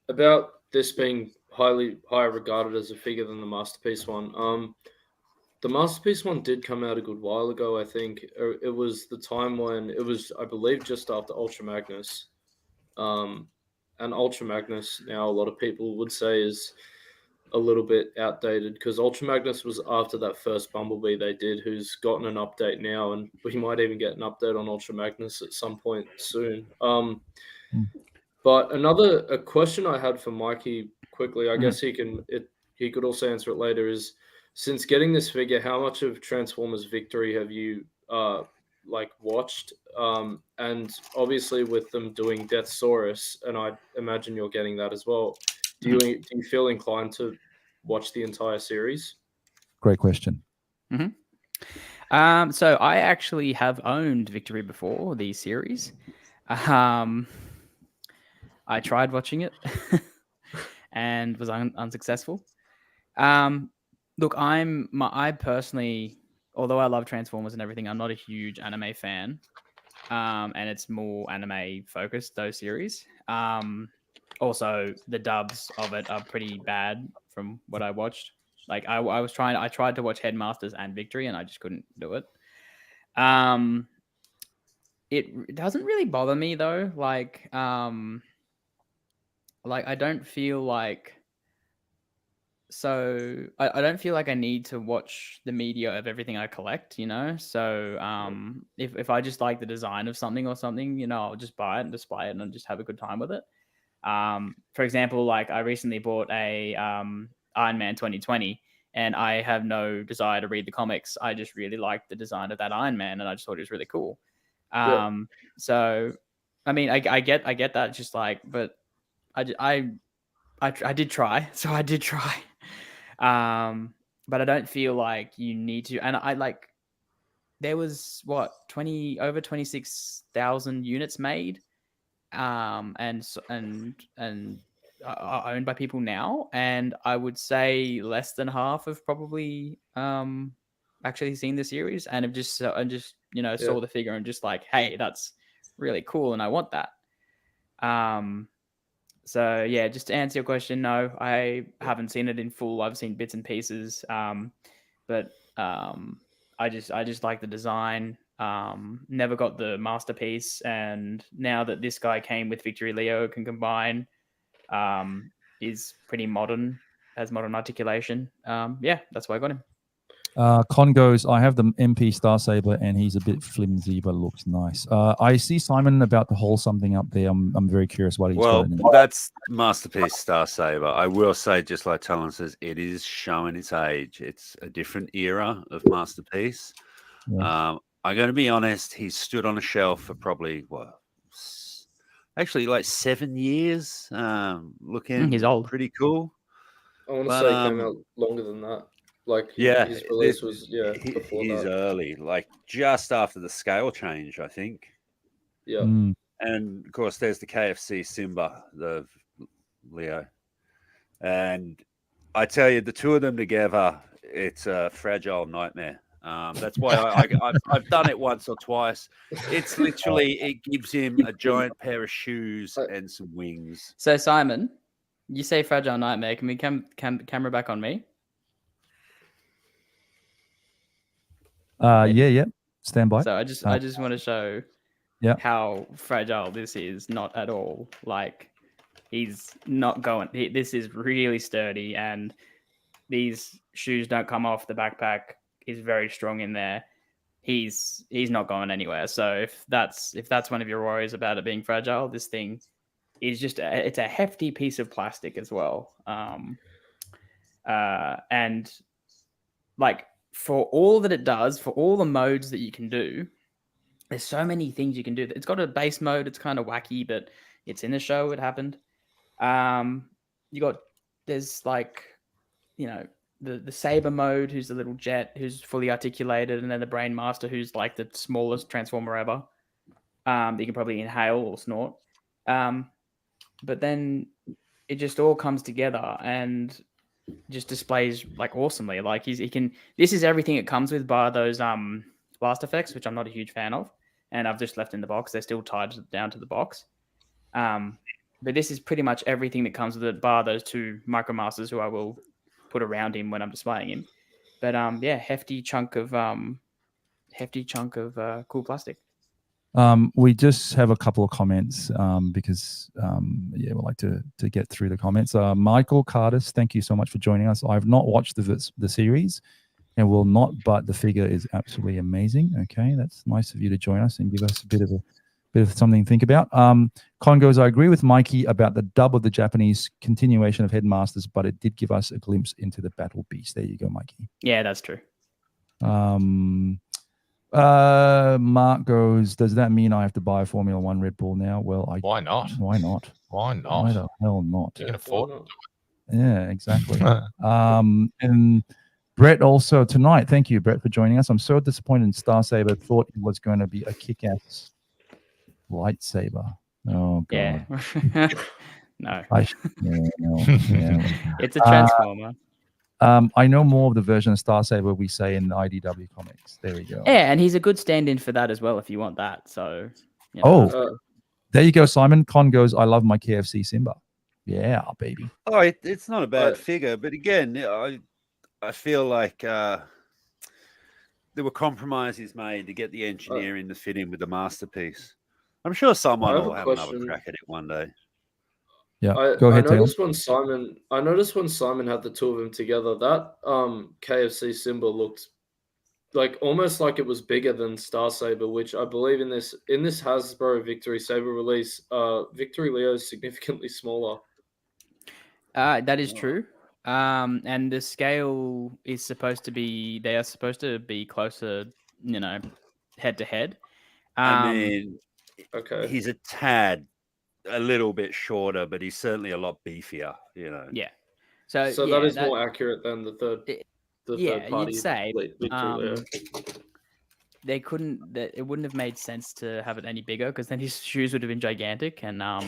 about this being higher regarded as a figure than the Masterpiece one. The Masterpiece one did come out a good while ago, I think. It was the time when it was, I believe, just after Ultra Magnus. And Ultra Magnus, now a lot of people would say, is a little bit outdated because Ultra Magnus was after that first Bumblebee they did, who's gotten an update now, and we might even get an update on Ultra Magnus at some point soon. But a question I had for Mikey quickly, I guess he could also answer it later, is since getting this figure, how much of Transformers Victory have you watched? And obviously with them doing Deathsaurus, and I imagine you're getting that as well. Do you feel inclined to watch the entire series? Great question. So I actually have owned Victory before, the series. I tried watching it and was unsuccessful. Look, I personally, although I love Transformers and everything, I'm not a huge anime fan. And it's more anime focused, those series. Also, the dubs of it are pretty bad from what I watched. Like I tried to watch Headmasters and Victory, and I just couldn't do it. It doesn't really bother me though. Like I don't feel like. So I don't feel like I need to watch the media of everything I collect, you know. So if I just like the design of something or something, you know, I'll just buy it and display it and just have a good time with it. For example, like I recently bought a Iron Man 2020, and I have no desire to read the comics. I just really liked the design of that Iron Man, and I just thought it was really cool. So I mean, I get that, just like, but I did try, so I did try. But I don't feel like you need to. And I like, there was what, over 26,000 units made, and are owned by people now. And I would say less than half have probably actually seen the series and have just saw the figure and just like, hey, that's really cool, and I want that. So yeah, just to answer your question, no, I haven't seen it in full. I've seen bits and pieces, but I just like the design. Never got the masterpiece, and now that this guy came with Victory Leo, can combine, is pretty modern, has modern articulation. Yeah, that's why I got him. Con goes, I have the MP Star Saber, and he's a bit flimsy, but looks nice. I see Simon about to haul something up there. I'm very curious what he's got. That's Masterpiece Star Saber. I will say, just like Talon says, it is showing its age. It's a different era of Masterpiece. Yeah. I'm going to be honest, he's stood on a shelf for probably, like 7 years. Looking he's old. Pretty cool. I want to say he came out longer than that. Like, his release was before he's that. early, like just after the scale change, I think. Yeah. And of course, there's the KFC Simba, the Leo. And I tell you, the two of them together, it's a fragile nightmare. That's why I've done it once or twice. It's literally, it gives him a giant pair of shoes and some wings. So Simon, you say fragile nightmare. Can we camera back on me? Yeah. Stand by. So I just want to show how fragile this is. Not at all. Like, he's not going. This is really sturdy, and these shoes don't come off. The backpack is very strong in there. He's not going anywhere. So if that's one of your worries about it being fragile, this thing is just it's a hefty piece of plastic as well. And like, for all that it does, for all the modes that you can do, there's so many things you can do. It's got a base mode. It's kind of wacky, but it's in the show. It happened. There's like, the Saber mode, who's the little jet, who's fully articulated, and then the Brain Master, who's like the smallest Transformer ever. You can probably inhale or snort. But then it just all comes together and just displays like awesomely. Like he can. This is everything it comes with, bar those blast effects, which I'm not a huge fan of, and I've just left in the box. They're still tied down to the box. But this is pretty much everything that comes with it, bar those two Micromasters, who I will put around him when I'm displaying him. But hefty chunk of cool plastic. We just have a couple of comments because we like to get through the comments. Michael Cardis, thank you so much for joining us. I've not watched the series and will not, but the figure is absolutely amazing. Okay, that's nice of you to join us and give us a bit of something to think about. Con goes, I agree with Mikey about the dub of the Japanese continuation of Headmasters, but it did give us a glimpse into the Battle Beast. There you go, Mikey. Yeah, that's true. Mark goes, does that mean I have to buy a Formula One Red Bull now? Well, why not? Why not? Why not? Why the hell not? You can afford it. Yeah, exactly. And Brett also tonight, thank you, Brett, for joining us. I'm so disappointed in Star Saber. Thought it was going to be a kick-ass lightsaber. Oh, God. Yeah. No. No. Yeah. It's a Transformer. I know more of the version of Star Saber we say in the IDW comics. There we go. Yeah, and he's a good stand-in for that as well if you want that. So, you know, There you go, Simon. Con goes, I love my KFC Simba. Yeah, baby. Oh, it's not a bad figure, but again, I feel like there were compromises made to get the engineering to fit in with the masterpiece. I'm sure someone will have another crack at it one day. Yeah, go ahead, I noticed when Simon had the two of them together, that KFC symbol looked like almost like it was bigger than Star Saber, which I believe in this Hasbro Victory Saber release, Victory Leo is significantly smaller. That is true. And the scale is supposed to be, they are supposed to be closer, you know, head to head. I mean, okay, he's a little bit shorter, but he's certainly a lot beefier, you know. Yeah. So that is more accurate than the third party. You'd say Victory Leo. it wouldn't have made sense to have it any bigger because then his shoes would have been gigantic. And I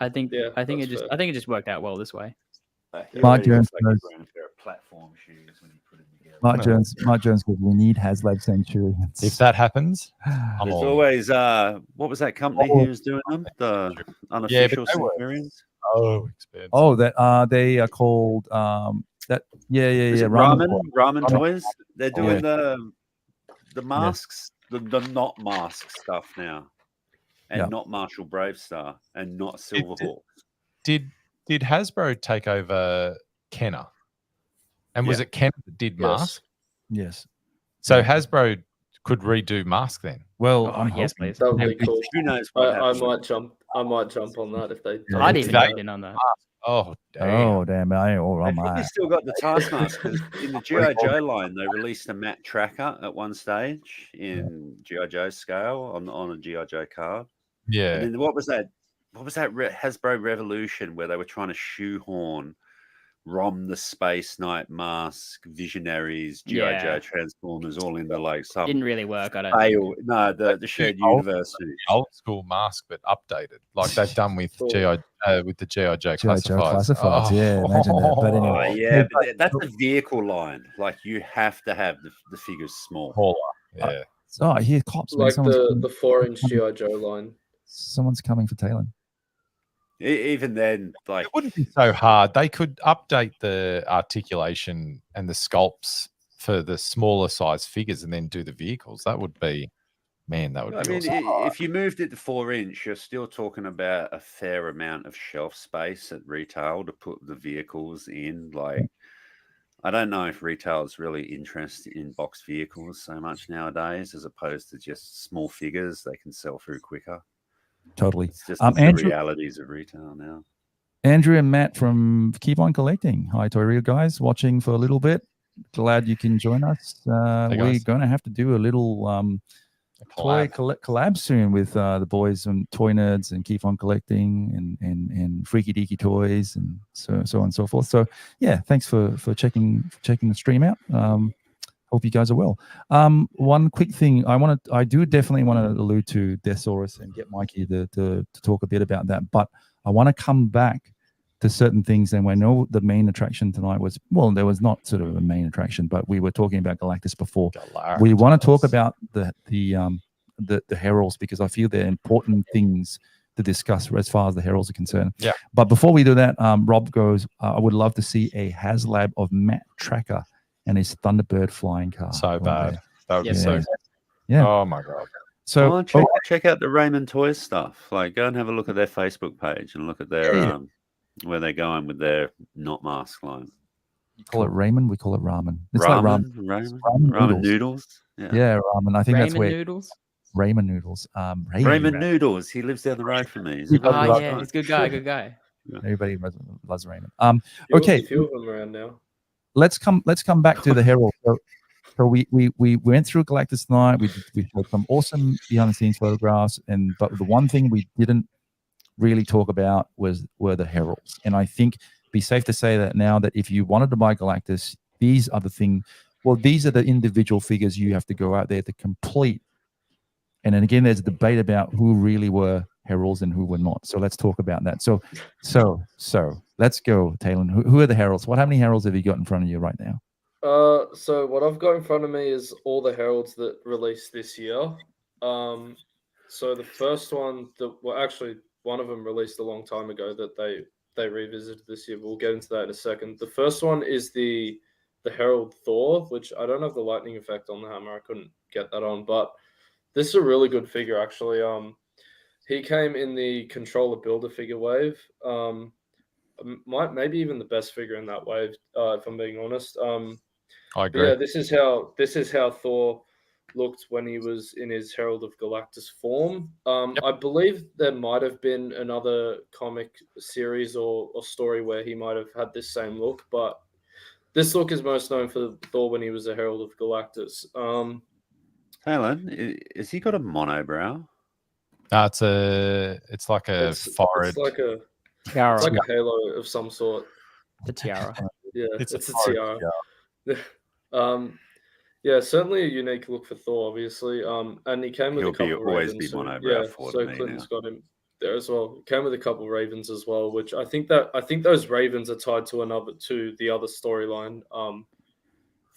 think it just worked out well this way. Mark Jones goes, platform shoes when you put them together. Mark Jones goes, we need HasLab Centurions. If that happens, there's always what was that company who was doing them? The unofficial Centurions. They are called Ramen Toys. They're doing the masks, the not mask stuff now, and not Marshall Bravestar and not Silverhawk. Did Hasbro take over Kenner? And was it Kenner that did Mask? Yes. So Hasbro could redo Mask then? Well, yes, please. That would be cool. Who knows? I might jump on that if they. I'd even get in on that. Oh damn! Oh damn! I think they still got the Taskmaster. In the G.I. Joe line, they released a matte tracker at one stage in G.I. Joe scale on a G.I. Joe card. Yeah. And then what was that Hasbro Revolution where they were trying to shoehorn Rom the Space Knight Mask, Visionaries, G.I. Joe Transformers all in the like some didn't really work. I don't think. No, the shared universe. Old school Mask but updated. Like they've done with with the G.I. Joe classifieds. Yeah, imagine that. But anyway. But that's the vehicle line. Like you have to have the figures small. Yeah. I hear cops. Like the 4-inch G.I. Joe line. Someone's coming for Talon. Even then, like it wouldn't be so hard. They could update the articulation and the sculpts for the smaller size figures and then do the vehicles. That would be, man, that would be awesome. If you moved it to 4-inch, you're still talking about a fair amount of shelf space at retail to put the vehicles in. Like, I don't know if retail is really interested in box vehicles so much nowadays, as opposed to just small figures they can sell through quicker. Totally. It's just the realities of retail now. Andrew and Matt from Keep On Collecting. Hi, Toy Real guys, watching for a little bit. Glad you can join us. We're going to have to do a little toy collab soon with the boys and Toy Nerds and Keep On Collecting and Freaky Deaky Toys and so on and so forth. So yeah, thanks for checking the stream out. Hope you guys are well. One quick thing I do definitely want to allude to Deathsaurus and get Mikey to talk a bit about that. But I want to come back to certain things. And we know the main attraction tonight was, well, there was not sort of a main attraction, but we were talking about Galactus before. Galactus. We want to talk about the heralds because I feel they're important things to discuss as far as the heralds are concerned. Yeah. But before we do that, Rob goes, I would love to see a HasLab of Matt Tracker and his Thunderbird flying car. So bad. That would be so bad. Yeah. Oh my god. So check out the Raymond Toys stuff. Like, go and have a look at their Facebook page and look at their where they're going with their not mask line. You call it Raymond, we call it ramen. It's ramen, like ramen noodles. Yeah, ramen. I think Ramen that's where noodles. Raymond Noodles. Raymond Noodles. He lives down the road from me. He's a good guy. Everybody loves Raymond. Okay, a few of them around now. Let's come back to the herald. So we went through Galactus tonight. We showed some awesome behind the scenes photographs, but the one thing we didn't really talk about were the heralds. And I think it'd be safe to say that now that if you wanted to buy Galactus, these are the individual figures you have to go out there to complete. And then again, there's a debate about who really were heralds and who were not. So let's talk about that. So Let's go, Talon. Who are the heralds? How many heralds have you got in front of you right now? So what I've got in front of me is all the heralds that released this year. So the first one, actually one of them released a long time ago that they revisited this year. We'll get into that in a second. The first one is the Herald Thor, which I don't have the lightning effect on the hammer. I couldn't get that on, but this is a really good figure actually. He came in the controller builder figure wave. Maybe even the best figure in that wave, if I'm being honest. I agree. Yeah, this is how Thor looked when he was in his Herald of Galactus form. Yep. I believe there might have been another comic series or story where he might have had this same look, but this look is most known for Thor when he was a Herald of Galactus. Talon, is he got a monobrow? It's like a forehead. It's like a Tiara. It's like a halo of some sort. The tiara. Yeah, It's it's a a tiara. Yeah, certainly a unique look for Thor, obviously. And he came with He'll a couple always ravens. be monobrow Yeah, for so me Clinton's now. got him there as well. He came with a couple ravens as well, which I think those ravens are tied to the other storyline.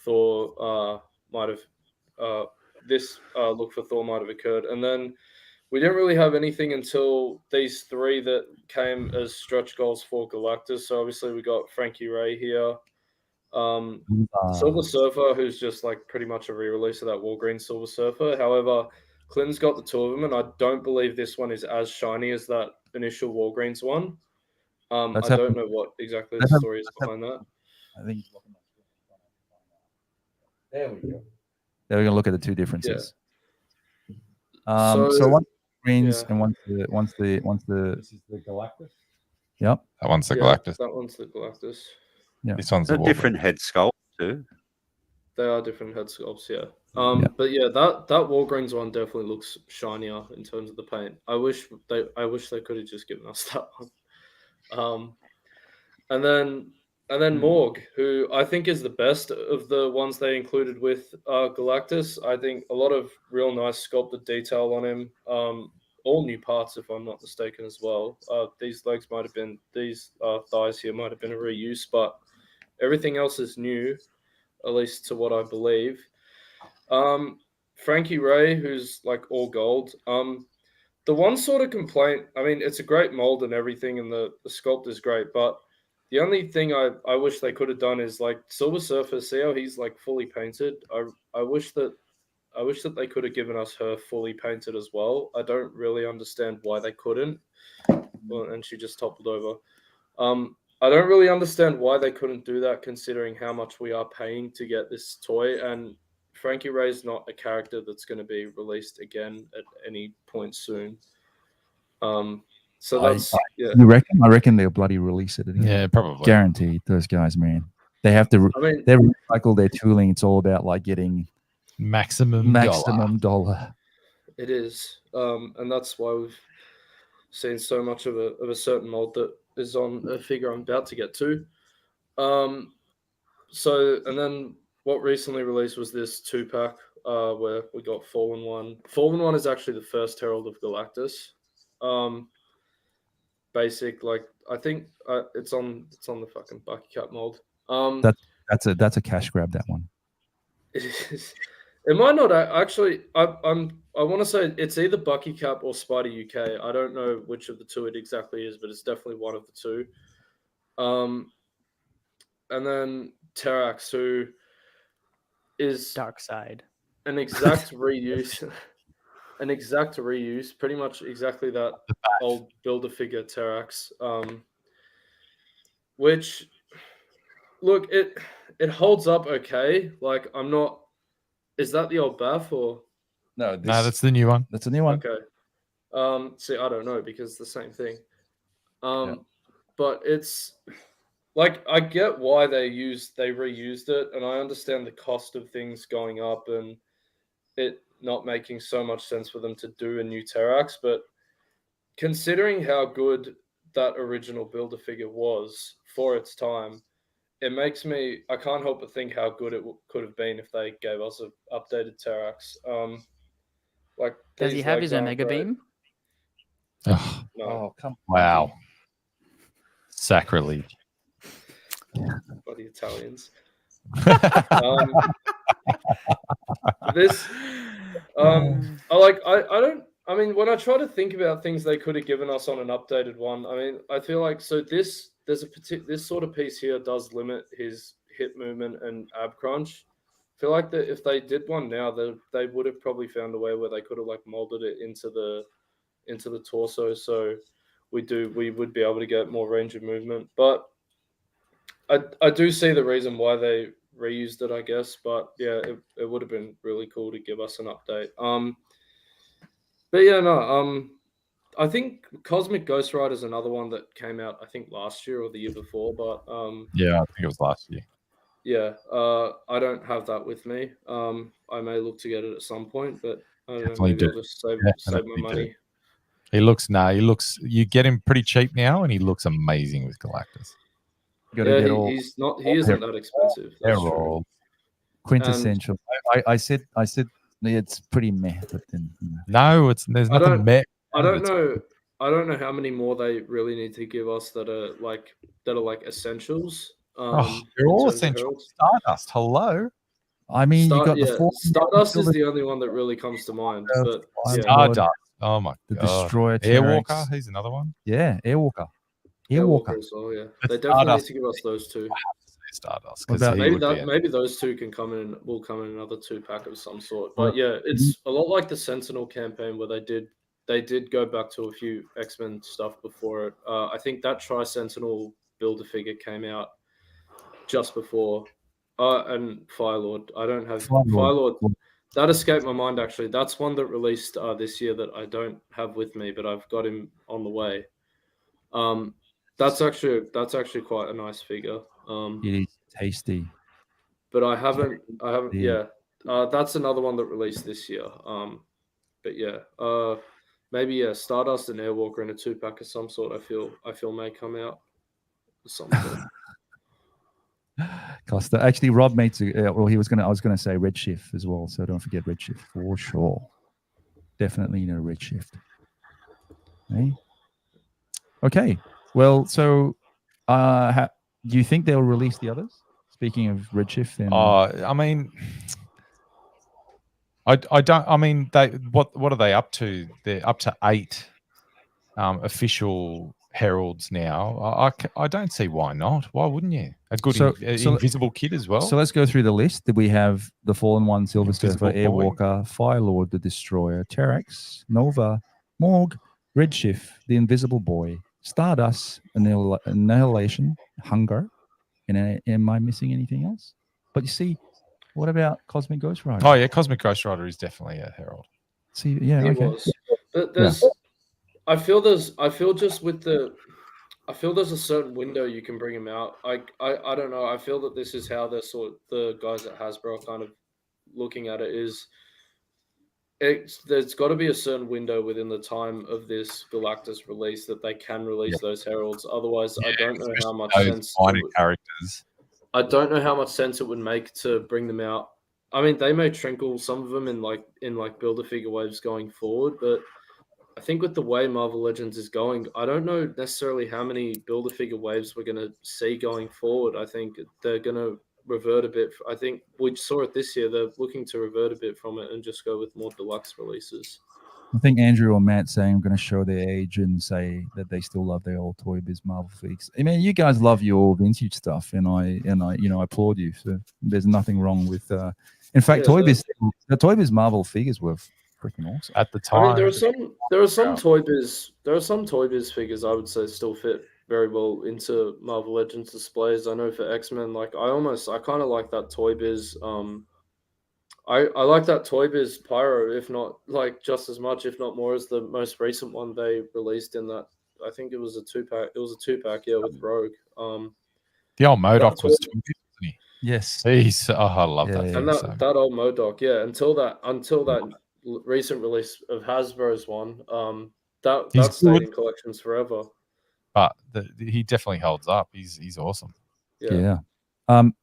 Thor might have this look for Thor might have occurred, and then we didn't really have anything until these three that came as stretch goals for Galactus. So obviously we got Frankie Ray here. Silver Surfer, who's just like pretty much a re-release of that Walgreen Silver Surfer. However, Clinton's got the two of them, and I don't believe this one is as shiny as that initial Walgreens one. I don't know what exactly the story is behind that. I think there we go. Then we're gonna look at the two differences. So one's greens and one's the this is the Galactus. Yep. That one's the Galactus. That one's the Galactus. Yeah. This one's A the different head sculpt too. They are different head sculpts, yeah. But yeah, that Walgreens one definitely looks shinier in terms of the paint. I wish they could have just given us that one. And then Morg, who I think is the best of the ones they included with Galactus. I think a lot of real nice sculpted detail on him. All new parts, if I'm not mistaken, as well. These legs might have been, these thighs here might have been a reuse, but everything else is new, at least to what I believe. Frankie Ray, who's like all gold. The one sort of complaint, I mean, it's a great mold and everything, and the sculpt is great, but the only thing I wish they could have done is like Silver Surfer. See how he's like fully painted. I wish that they could have given us her fully painted as well. I don't really understand why they couldn't. Well, and she just toppled over. I don't really understand why they couldn't do that, considering how much we are paying to get this toy. And Frankie Ray's not a character that's going to be released again at any point soon. So that's You reckon? I reckon they'll bloody release it again. Yeah, probably. Guaranteed. Those guys, man. They have to. They recycle their tooling. It's all about like getting maximum dollar. It is, and that's why we've seen so much of a certain mold that is on a figure I'm about to get to. So, and then what recently released was this 2-pack where we got Fallen One. Fallen One is actually the first Herald of Galactus. Basic, like I think it's on the fucking Bucky Cap mold. That's a cash grab, that one. It is. It might not actually. I want to say it's either Bucky Cap or Spider UK. I don't know which of the two it exactly is, but it's definitely one of the two. And then Terax, who is Dark Side, an exact reuse, pretty much exactly that old Build-A-Figure Terax. Which, look, it holds up okay. Like I'm not. Is that the old Bath or? No, that's the new one. That's a new one. Okay. See, I don't know because it's the same thing. But it's like I get why they reused it, and I understand the cost of things going up and it not making so much sense for them to do a new Terax. But considering how good that original Build-A-Figure was for its time, it makes me. I can't help but think how good it could have been if they gave us an updated Terax. Like, does he have his Omega Beam? Oh, no. Come on. Wow. Sacrilege. Bloody Italians. um, This, I mean, when I try to think about things they could have given us on an updated one, I mean, I feel like this sort of piece here does limit his hip movement and ab crunch. I feel like that if they did one now, they would have probably found a way where they could have like molded it into the torso, so we would be able to get more range of movement. But I do see the reason why they reused it, I guess. But yeah, it would have been really cool to give us an update. But yeah, no. I think Cosmic Ghost Rider is another one that came out, I think, last year or the year before. But yeah, I think it was last year. Yeah, I don't have that with me. I may look to get it at some point, but I don't know. Maybe I'll just save my money. He looks you get him pretty cheap now, and he looks amazing with Galactus. Yeah, he isn't that expensive. That's true. Quintessential. I said it's pretty meh, but then no, there's nothing meh. I don't know how many more they really need to give us that are like essentials. They're all essential. Stardust. Hello. I mean, you got Stardust is the only one that really comes to mind. But Stardust. Oh my god. The Destroyer. Airwalker. He's another one. Yeah, Airwalker. Airwalker as well. Yeah, they definitely need to give us those two. Stardust. Maybe those two will come in another 2-pack of some sort. But yeah, it's a lot like the Sentinel campaign where they did go back to a few X-Men stuff before it. I think that Tri-Sentinel Build-A-Figure came out just before. And Firelord. I don't have Firelord. That escaped my mind, actually. That's one that released this year that I don't have with me, but I've got him on the way. That's actually quite a nice figure. It is tasty. But I haven't. Yeah. That's another one that released this year. But yeah. Maybe Stardust and Airwalker in a 2-pack of some sort. I feel may come out. Something. Costa. Actually, Rob made I was gonna say Redshift as well. So don't forget Redshift for sure. Definitely Redshift. Hey? Okay. Well, so do you think they'll release the others? Speaking of Redshift, and I mean, I don't. I mean, what are they up to? They're up to 8 official heralds now. I don't see why not. Why wouldn't you? A good invisible kid as well. So let's go through the list. We have the Fallen One, Silver Surfer, Airwalker, Firelord, the Destroyer, Terrax, Nova, Morg, Redshift, the Invisible Boy, Stardust, Annihilation, Hunger. And am I missing anything else? But you see, what about Cosmic Ghost Rider? Oh yeah, Cosmic Ghost Rider is definitely a herald. See, yeah, okay. Was. But there's. I feel there's a certain window you can bring him out. I don't know. I feel that this is how the guys at Hasbro are kind of looking at it. There's got to be a certain window within the time of this Galactus release that they can release those heralds. Otherwise, I don't know how much sense. Characters. I don't know how much sense it would make to bring them out. I mean, they may trinkle some of them in Build-A-Figure waves going forward, but I think with the way Marvel Legends is going, I don't know necessarily how many Build-A-Figure waves we're going to see going forward. I think they're going to revert a bit. I think we saw it this year. They're looking to revert a bit from it and just go with more deluxe releases. I think Andrew or Matt saying I'm going to show their age and say that they still love their old Toy Biz Marvel figs. I mean, you guys love your vintage stuff, and I applaud you. So there's nothing wrong with. In fact, the Toy Biz Marvel figures were freaking awesome at the time. I mean, there are some Toy Biz figures I would say still fit very well into Marvel Legends displays. I know for X-Men, I kind of like that Toy Biz. I like that Toy Biz Pyro, if not just as much, if not more, as the most recent one they released in that. I think it was a 2-pack. It was a 2-pack, with Rogue. The old MODOK was 2, wasn't he? Yes. I love that. And that old MODOK, until that recent release of Hasbro's one, that stayed in collections forever. But he definitely holds up. He's awesome. Yeah.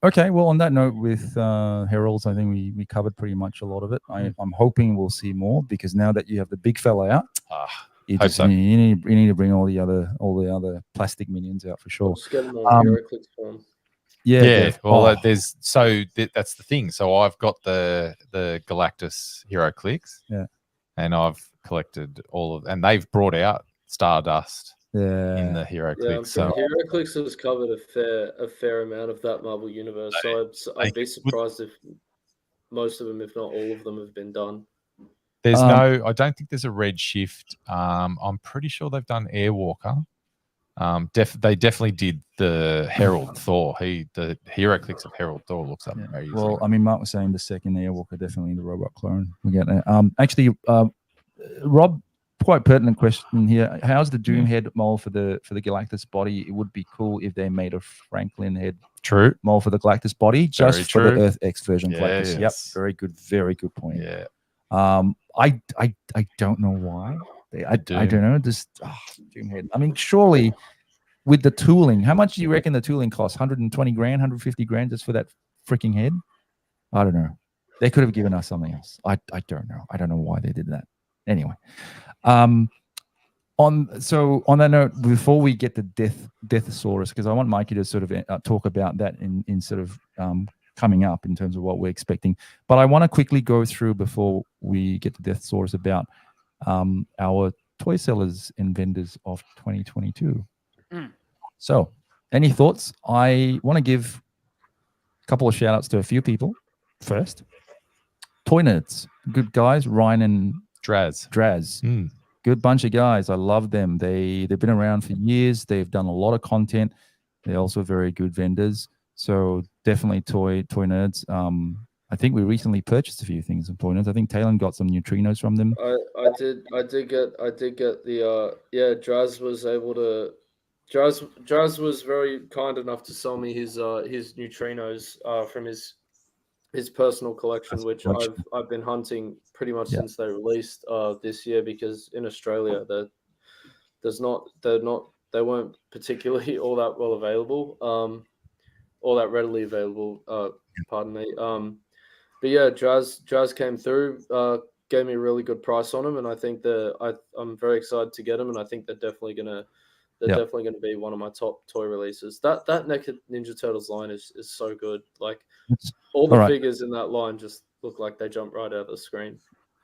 Okay. Well, on that note, with heralds, I think we covered pretty much a lot of it. I'm hoping we'll see more because now that you have the big fella out, You Hope just so. you need to bring all the other plastic minions out for sure. Just get them on HeroClix form. Yeah, well, Oh, that's the thing. So I've got the Galactus HeroClix, Yeah. and I've collected and they've brought out Stardust in yeah. the HeroClix. Yeah, So HeroClix has covered a fair amount of that Marvel universe. So I'd be surprised if most of them, if not all of them, have been done. there's I don't think there's a Red Shift. I'm pretty sure they've done Airwalker. They definitely did the Herald Thor. The HeroClix of Herald Thor looks amazing. Well, I mean, Mark was saying the second Airwalker, definitely the robot clone. We get that. Actually, Rob, quite pertinent question here. How's the Doom head mold for the Galactus body? It would be cool if they made a Franklin head mold for the Galactus body, just for the Earth X version Galactus. Yep, very good point. Yeah. I don't know why. I don't know. Just Doom head. I mean, surely with the tooling, how much do you reckon the tooling costs? 120 grand, 150 grand just for that freaking head? I don't know. They could have given us something else. I don't know. I don't know why they did that. Anyway, on that note, before we get to Deathosaurus, because I want Mikey to sort of talk about that in sort of coming up in terms of what we're expecting. But I want to quickly go through before we get to Deathosaurus about our toy sellers and vendors of 2022. So, any thoughts? I want to give a couple of shout outs to a few people. First, Toy Nerds, good guys, Ryan and Draz. Good bunch of guys. I love them. They've been around for years. They've done a lot of content. They're also very good vendors. So definitely Toy Nerds. I think we recently purchased a few things from Toy Nerds. I think Talon got some neutrinos from them. I did get the Draz was able to. Draz was very kind enough to sell me his neutrinos from his personal collection, which I've been hunting pretty much since they released this year, because in Australia they weren't particularly all that well available, all that readily available. Pardon me. But yeah, Draz came through, gave me a really good price on them, and I think I'm very excited to get them, and I think they're definitely gonna be one of my top toy releases. That Naked Ninja Turtles line is so good. Like all the figures in that line just look like they jump right out of the screen.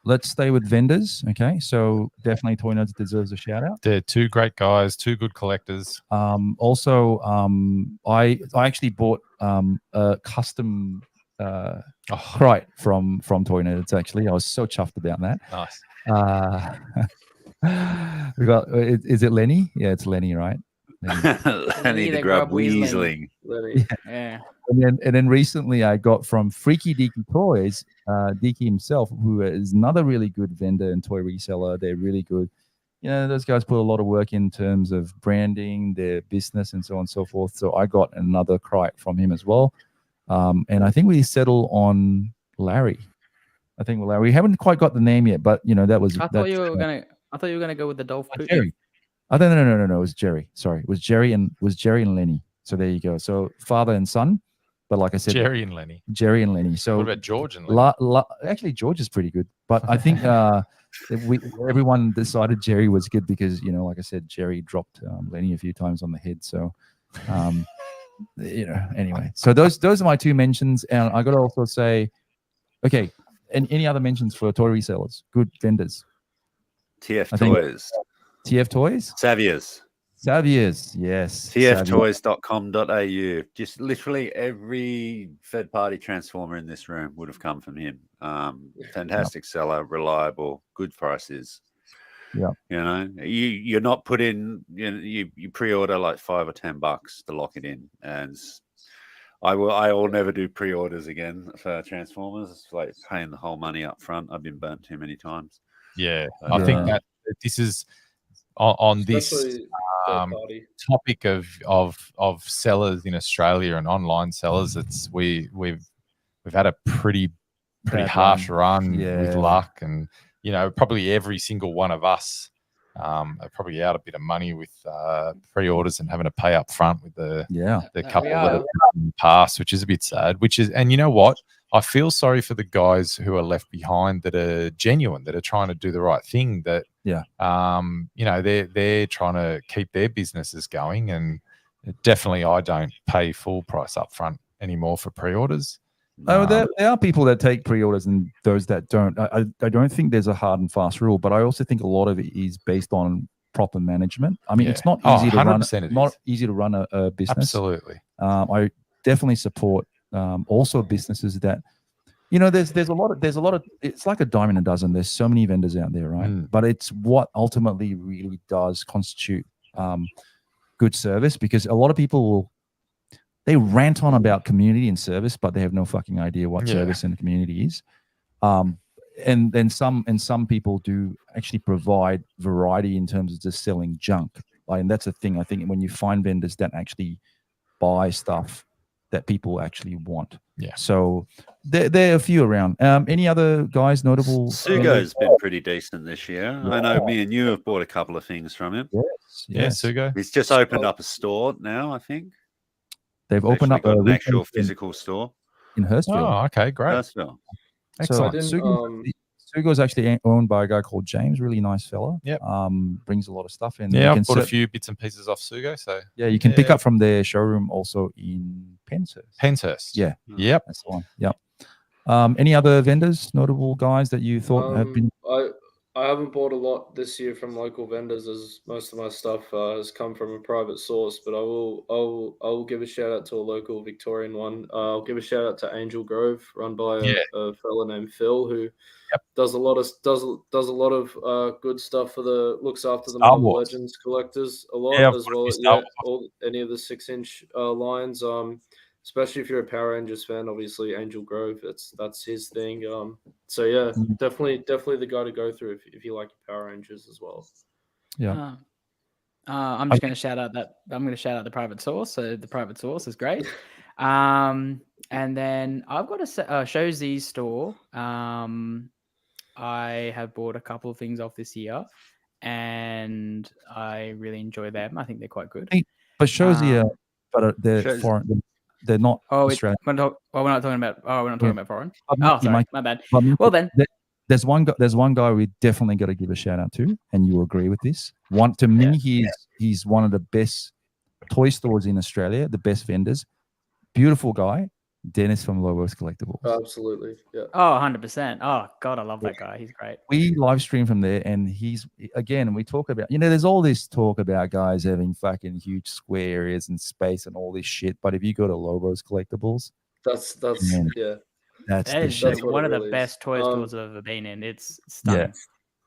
Let's stay with vendors. Okay, so definitely Toy Nerds deserves a shout out. They're two great guys, two good collectors. Also, I actually bought a custom crate from Toy Nerds. Actually, I was so chuffed about that. Nice. We got. Is it Lenny? Yeah, it's Lenny, right? Lenny the Grub Weasling. Yeah. And then recently I got from Freaky Deaky Toys, Deaky himself, who is another really good vendor and toy reseller. They're really good. You know, those guys put a lot of work in terms of branding their business and so on and so forth. So I got another crate from him as well. And I think we settled on Larry. We haven't quite got the name yet, but you know, that was. I thought you were gonna go with the Dolph Putin. Jerry. No. It was Jerry. Sorry, it was Jerry and Lenny. So there you go. So father and son, but like I said, Jerry and Lenny. So what about George and Lenny? Actually, George is pretty good, but I think everyone decided Jerry was good because, you know, like I said, Jerry dropped Lenny a few times on the head. So, you know, anyway. So those are my two mentions, and I got to also say, okay, and any other mentions for toy resellers, good vendors. TF Toys. TF Toys? Savier's, yes. tftoys.com.au. Just literally every third-party transformer in this room would have come from him. Fantastic seller, reliable, good prices. Yeah, you know, you're not put in. You pre-order like $5 or $10 to lock it in, and I will never do pre-orders again for transformers. It's like paying the whole money up front. I've been burnt too many times. Yeah, I think that this is on this topic of sellers in Australia and online sellers. It's we've had a pretty harsh run with luck, and you know, probably every single one of us are probably out a bit of money with pre-orders and having to pay up front with the couple that have passed, which is a bit sad. And you know what? I feel sorry for the guys who are left behind that are genuine, that are trying to do the right thing. That they're trying to keep their businesses going, and definitely I don't pay full price up front anymore for pre-orders. Oh, there are people that take pre-orders and those that don't. I don't think there's a hard and fast rule, but I also think a lot of it is based on proper management. I mean, it's not easy to run. Not easy to run a business. Absolutely. I definitely support also businesses that, there's a lot of it's like a dime in a dozen. There's so many vendors out there, right? But it's what ultimately really does constitute good service, because a lot of people they rant on about community and service, but they have no fucking idea what service and community is. And then some people do actually provide variety in terms of just selling junk. And that's a thing. I think when you find vendors that actually buy stuff that people actually want. Yeah. So there are a few around. Any other guys notable? Sugo's been pretty decent this year. Yeah. I know me and you have bought a couple of things from him. Yes. Sugo. He's just opened up a store now, I think. They've opened up an actual physical store in Hurstville. Oh, okay, great. Hurstville. Excellent. Sugo is actually owned by a guy called James, really nice fella. Yep. Brings a lot of stuff in. Yeah, I've bought a few bits and pieces off Sugo. So yeah, you can pick up from their showroom also in Penshurst. Yeah. Yep. That's the one. Yep. Any other vendors, notable guys that you thought have been? I haven't bought a lot this year from local vendors, as most of my stuff has come from a private source. But I will give a shout out to a local Victorian one. I'll give a shout out to Angel Grove, run by a fella named Phil, who does a lot of good stuff looks after the Marvel Legends collectors a lot, as well as any of the 6-inch lines. Especially if you're a Power Rangers fan, obviously Angel Grove, that's his thing. So yeah, definitely the guy to go through if you like Power Rangers as well. Yeah. I'm just going to shout out the private source. So the private source is great. And then I've got a Show Z store. I have bought a couple of things off this year, and I really enjoy them. I think they're quite good. But Show Z, but they're foreign. They're not Australian. We're not talking about foreign. Sorry, my bad. Well then, there's one guy we definitely got to give a shout out to, and you agree with this. To me, he's one of the best toy stores in Australia, the best vendors. Beautiful guy, Dennis from Lobos Collectibles. Absolutely, yeah. Oh, 100%. Oh God, I love that guy. He's great. We live stream from there, and we talk about, there's all this talk about guys having fucking huge square areas and space and all this shit. But if you go to Lobos Collectibles, that's one of the best toy stores I've ever been in. It's stunning.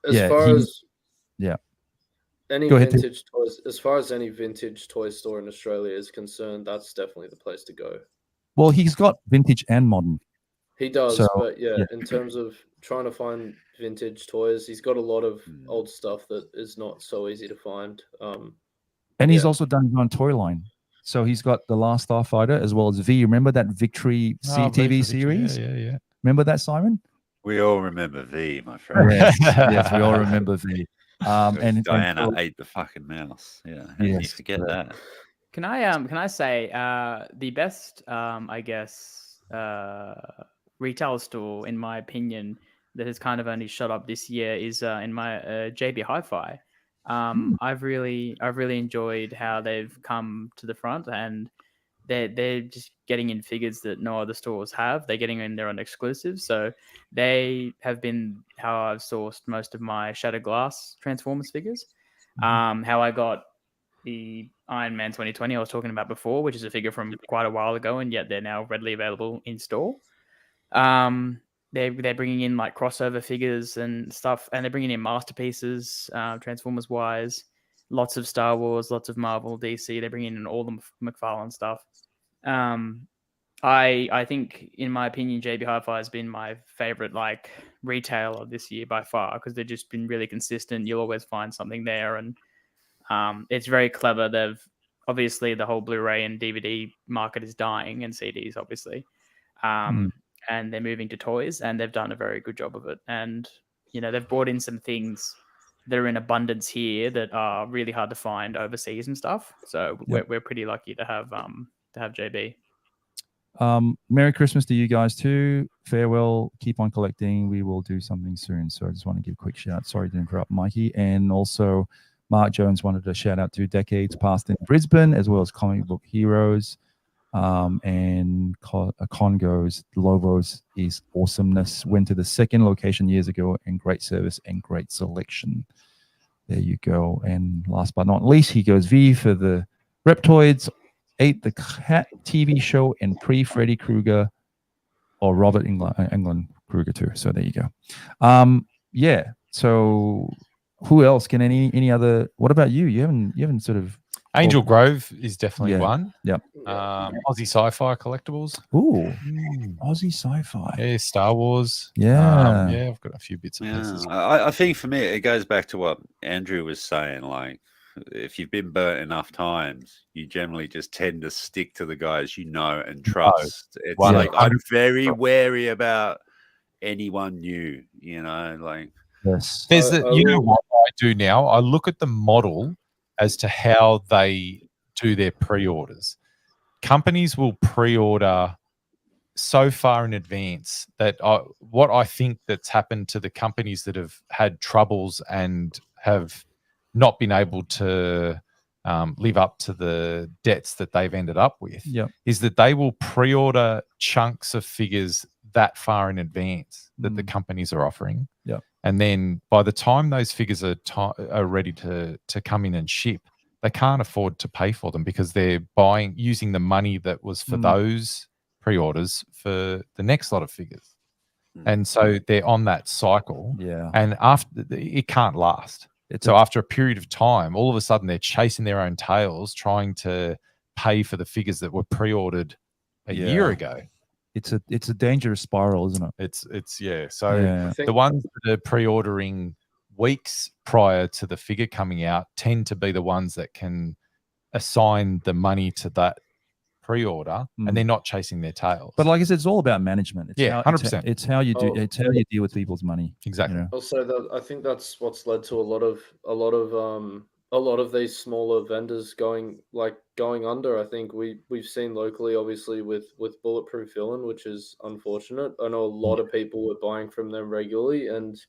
As far as any vintage Tim. toys, as far as any vintage toy store in Australia is concerned, that's definitely the place to go. Well, he's got vintage and modern. He does, but in terms of trying to find vintage toys, he's got a lot of old stuff that is not so easy to find. And he's also done his own toy line. So he's got The Last Starfighter as well as V. Remember that Victory TV series? Yeah. Remember that, Simon? We all remember V, my friend. Yes, we all remember V. And Diana ate the fucking mouse. Yeah, how did you forget that? Can I say the best retail store, in my opinion, that has kind of only shot up this year is in my JB Hi-Fi. I've really enjoyed how they've come to the front, and they're just getting in figures that no other stores have. They're getting in their own exclusives, so they have been how I've sourced most of my Shattered Glass Transformers figures. How I got the Iron Man 2020 I was talking about before, which is a figure from quite a while ago, and yet they're now readily available in store. They're bringing in like crossover figures and stuff, and they're bringing in masterpieces, Transformers wise, lots of Star Wars, lots of Marvel, DC. They're bringing in all the McFarlane stuff. I think, in my opinion, JB Hi-Fi has been my favorite like retailer this year by far, because they've just been really consistent. You'll always find something there, and it's very clever. They've obviously the whole Blu-ray and DVD market is dying, and CDs obviously, and they're moving to toys, and they've done a very good job of it. And they've brought in some things that are in abundance here that are really hard to find overseas and stuff. So we're pretty lucky to have JB. Merry Christmas to you guys too. Farewell. Keep on collecting. We will do something soon. So I just want to give a quick shout. Sorry to interrupt, Mikey. And also, Mark Jones wanted to shout out to Decades Past in Brisbane, as well as Comic Book Heroes. And Congo's Lobos is awesomeness. Went to the second location years ago, and great service and great selection. There you go. And last but not least, he goes V for the Reptoids, ate the Cat TV show, and pre-Freddy Krueger or Robert Englund Krueger too. So there you go. Yeah. So who else can any other? What about you? You haven't sort of. Angel Grove is definitely one. Yep. Aussie Sci-Fi Collectibles. Ooh, Aussie Sci-Fi. Yeah, Star Wars. Yeah. Yeah, I've got a few bits and pieces. I think for me, it goes back to what Andrew was saying. Like, if you've been burnt enough times, you generally just tend to stick to the guys you know and trust. It's like I'm very wary about anyone new. You know, like yes. There's you know what I do now? I look at the model as to how they do their pre-orders. Companies will pre-order so far in advance that what I think that's happened to the companies that have had troubles and have not been able to live up to the debts that they've ended up with is that they will pre-order chunks of figures that far in advance that the companies are offering. Yeah. And then by the time those figures are ready to come in and ship, they can't afford to pay for them because they're using the money that was for those pre-orders for the next lot of figures. And so they're on that cycle. Yeah. And after it can't last. So after a period of time, all of a sudden they're chasing their own tails, trying to pay for the figures that were pre-ordered a year ago. It's a dangerous spiral, isn't it? It's So the ones that are pre-ordering weeks prior to the figure coming out tend to be the ones that can assign the money to that pre-order, and they're not chasing their tails. But like I said, it's all about management. It's 100%. It's how you do. It's how you deal with people's money. Exactly. You know? Also, I think that's what's led to a lot of these smaller vendors going under. I think we've seen locally, obviously, with Bulletproof Villain, which is unfortunate. I know a lot of people were buying from them regularly, and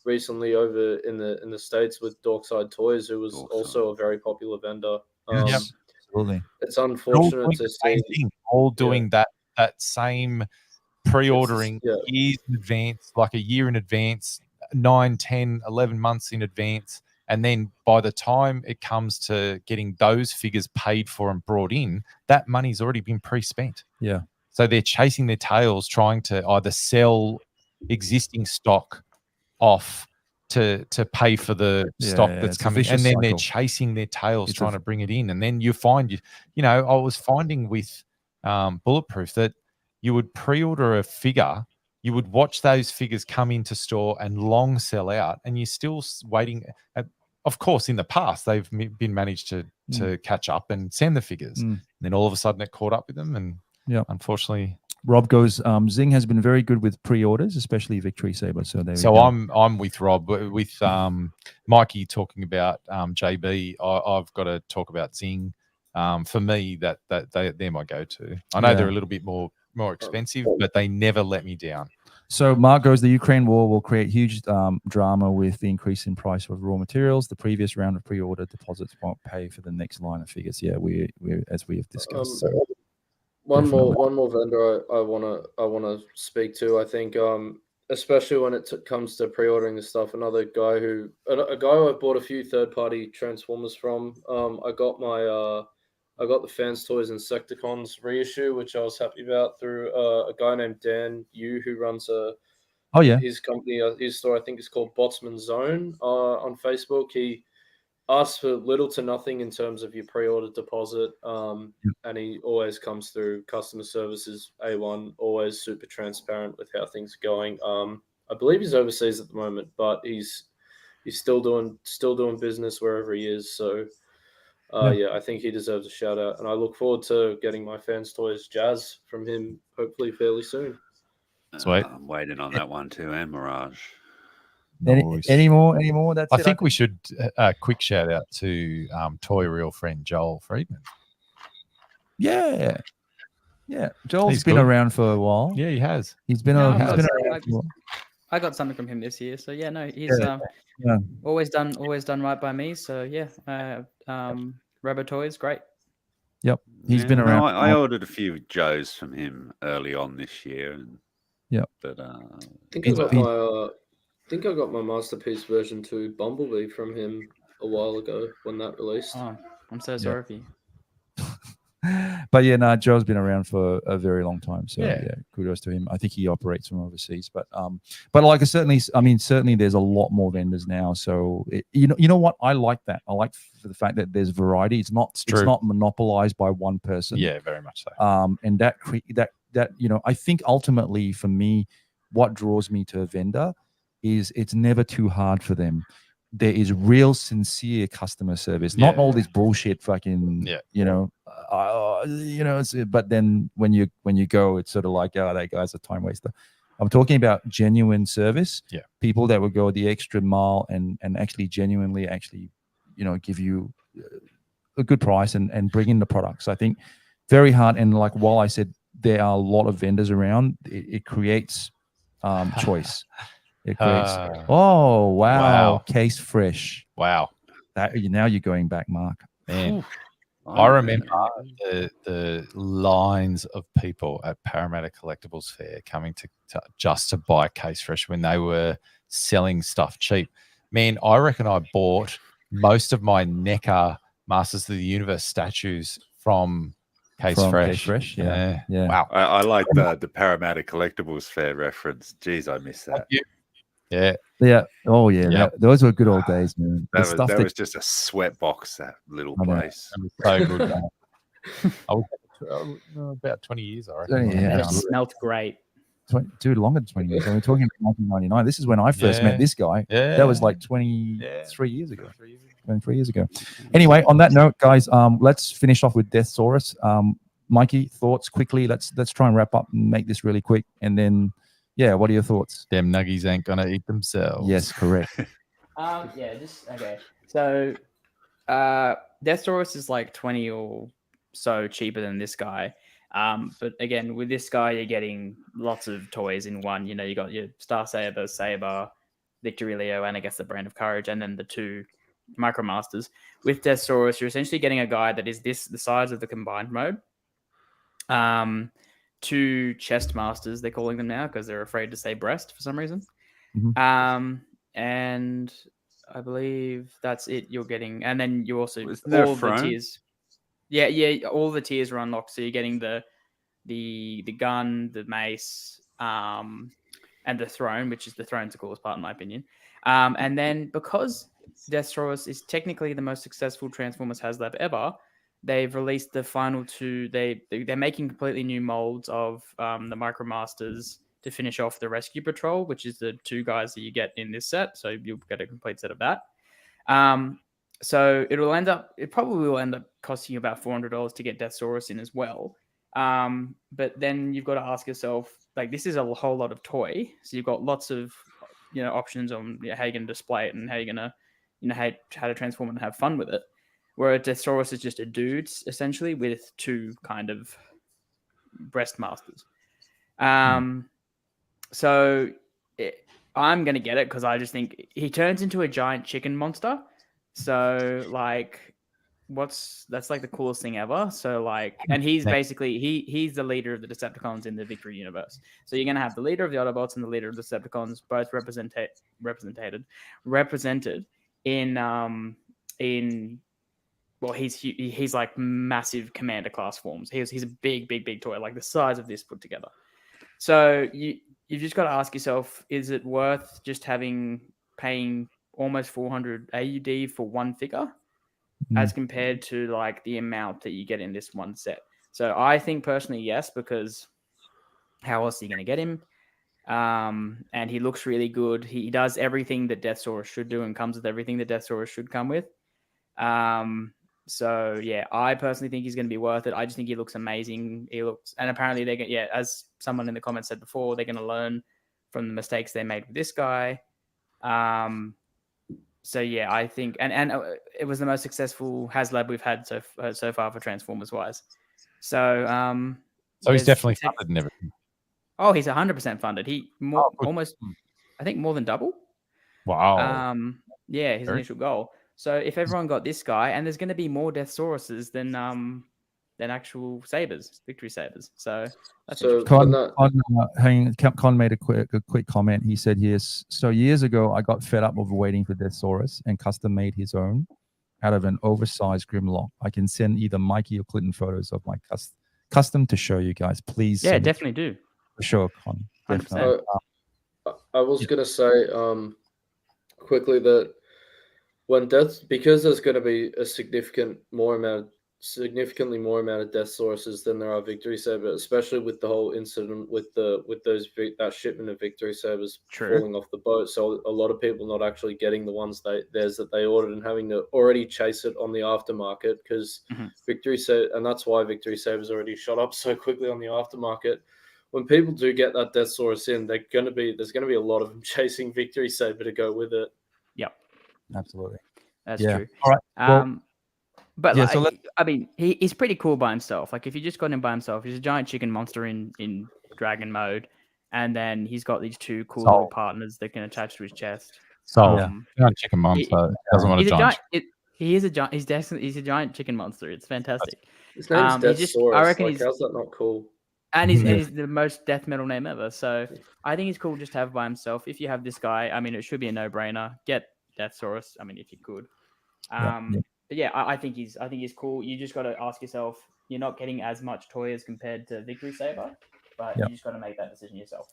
recently over in the States with Dorkside Toys, who was also a very popular vendor. Absolutely. It's unfortunate to see all doing that same pre-ordering years in advance, like a year in advance, 9, 10, 11 months in advance. And then by the time it comes to getting those figures paid for and brought in, that money's already been pre-spent. Yeah. So they're chasing their tails, trying to either sell existing stock off to pay for the stock that's coming, and then they're chasing their tails trying to bring it in. And then you find, you know, I was finding with Bulletproof that you would pre-order a figure, you would watch those figures come into store and long sell out, and you're still waiting. Of course, in the past, they've been managed to catch up and send the figures. And then all of a sudden it caught up with them, and unfortunately... Rob goes, Zing has been very good with pre-orders, especially Victory Saber. So I'm with Rob. With Mikey talking about JB, I've got to talk about Zing. For me, they're my go-to. I know they're a little bit more expensive, but they never let me down. So Mark goes, the Ukraine war will create huge drama with the increase in price of raw materials. The previous round of pre-order deposits won't pay for the next line of figures. Yeah, we as we have discussed. One more vendor I wanna speak to. I think especially when it comes to pre-ordering the stuff. A guy who I bought a few third-party Transformers from. I got the Fans Toys Insecticons reissue, which I was happy about, through a guy named Dan Yu, who runs his company, his store. I think it's called Botsman Zone on Facebook. He asks for little to nothing in terms of your pre-order deposit, and he always comes through. Customer service is A1, always super transparent with how things are going. I believe he's overseas at the moment, but he's still doing business wherever he is. So I think he deserves a shout out, and I look forward to getting my Fans Toys Jazz from him hopefully fairly soon. Sweet. I'm waiting on that one too, and Mirage. Any more? That's I think we should quick shout out to Toy Real friend Joel Friedman. Yeah. Yeah, Joel's He's been good. around for a while. Yeah, he has. He's been, No, he's I been was- around for a while. I got something from him this year, so yeah, no, he's Yeah. always done right by me. So yeah, Rubber Toys, great. Yep. He's been around. No, I ordered a few Joes from him early on this year, and but I think I got my Masterpiece version 2 Bumblebee from him a while ago when that released. Oh, I'm so sorry for you. But yeah, no, Joe's been around for a very long time. So Yeah. yeah, kudos to him. I think he operates from overseas, but like certainly there's a lot more vendors now. So you know what? I like that. I like the fact that there's variety. It's not monopolized by one person. Yeah, very much so. And that I think ultimately for me, what draws me to a vendor is it's never too hard for them. There is real sincere customer service, not all this bullshit fucking, but then when you go, it's sort of like, oh, that guy's a time waster. I'm talking about genuine service. Yeah. People that would go the extra mile and actually genuinely give you a good price and bring in the products. I think very hard. And like, while I said there are a lot of vendors around, it creates choice. It creates. Oh wow! Case fresh. Wow. Now you're going back, Mark. Man, I remember the lines of people at Parramatta Collectibles Fair coming to just to buy Case Fresh when they were selling stuff cheap. Man, I reckon I bought most of my NECA Masters of the Universe statues from Case Fresh. Yeah. Wow. I like the Parramatta Collectibles Fair reference. Jeez, I miss that. Yeah. Oh yeah. Those were good old days, man. That was just a sweat box, that little place. So good. I was about 20 years, I reckon. Yeah. It smelled great. Dude, longer than 20 years. We're talking about 1999. This is when I first met this guy. Yeah. That was like 23 years ago. 23 years ago. Anyway, on that note, guys, let's finish off with Deathsaurus. Mikey, thoughts quickly. Let's try and wrap up and make this really quick, and then. Yeah, what are your thoughts? Them nuggies ain't gonna eat themselves. Yes, correct. Okay. So, Deathsaurus is like 20 or so cheaper than this guy. But again, with this guy, you're getting lots of toys in one. You know, you got your Star Saber, Victory Leo, and I guess the Brand of Courage, and then the 2 Micromasters. With Deathsaurus, you're essentially getting a guy that is the size of the combined mode. 2 chest masters, they're calling them now because they're afraid to say breast for some reason. Mm-hmm. And I believe that's it. You're getting, and then you also Was all the tiers. Yeah, all the tiers are unlocked. So you're getting the gun, the mace, and the throne, which is the throne's the coolest part in my opinion. And then because Deathsaurus is technically the most successful Transformers HasLab ever, they've released the final 2. They're making completely new molds of the Micromasters to finish off the Rescue Patrol, which is the 2 guys that you get in this set. So you'll get a complete set of that. So it probably will end up costing you about $400 to get Deathsaurus in as well. But then you've got to ask yourself, like, this is a whole lot of toy. So you've got lots of options on how you're going to display it and how you're going to how to transform it and have fun with it. Where Deathsaurus is just a dude, essentially, with 2 kind of breast masters. So I'm going to get it because I just think he turns into a giant chicken monster. So, like, that's like the coolest thing ever. So, like, and he's basically, he's the leader of the Decepticons in the Victory universe. So you're going to have the leader of the Autobots and the leader of the Decepticons both represented in well, he's like massive commander class forms. He's a big toy, like the size of this put together. So you've just got to ask yourself, is it worth just paying almost 400 AUD for one figure as compared to like the amount that you get in this one set? So I think personally, yes, because how else are you going to get him? And he looks really good. He does everything that Deathsaurus should do and comes with everything that Deathsaurus should come with. So yeah, I personally think he's going to be worth it. I just think he looks amazing. And apparently as someone in the comments said before, they're going to learn from the mistakes they made with this guy. So yeah, I think, and it was the most successful HasLab we've had so far for Transformers wise. So So he's there's definitely tech- funded and everything. Oh, he's 100% funded. He good. almost, I think, more than double. Wow. Yeah, his Very- initial goal. So if everyone got this guy, and there's going to be more Death Sauruses than actual sabers, Victory Sabers. So that's So interesting. Con made a quick comment. He said, "Yes, so years ago, I got fed up of waiting for Death Saurus and custom made his own out of an oversized Grimlock. I can send either Mikey or Clinton photos of my custom to show you guys. Please, Yeah, send it definitely do. for sure, Con. 100%. Definitely. I was gonna say quickly that when because there's going to be a significantly more amount of death sources than there are Victory Saber, especially with the whole incident with that shipment of Victory Sabers falling off the boat. So a lot of people not actually getting the ones that they ordered and having to already chase it on the aftermarket because Victory Saber, and that's why Victory Sabers already shot up so quickly on the aftermarket. When people do get that Death Saurus in, there's going to be a lot of them chasing Victory Saber to go with it. Yep. Absolutely. That's Yeah. true. All right. Well, but yeah, like, so I mean, he's pretty cool by himself. Like if you just got him by himself, he's a giant chicken monster in dragon mode, and then he's got these two cool little partners that can attach to his chest. So chicken monster doesn't want he's a giant. He is a giant. He's a giant chicken monster. It's fantastic. His name's Death Saurus. I reckon how's that not cool? And he's the most death metal name ever. So I think he's cool just to have by himself. If you have this guy, I mean, it should be a no-brainer. Get Death Saurus. I mean, if you could. But yeah, I think he's cool. You just got to ask yourself. You're not getting as much toy as compared to Victory Saber, but you just got to make that decision yourself.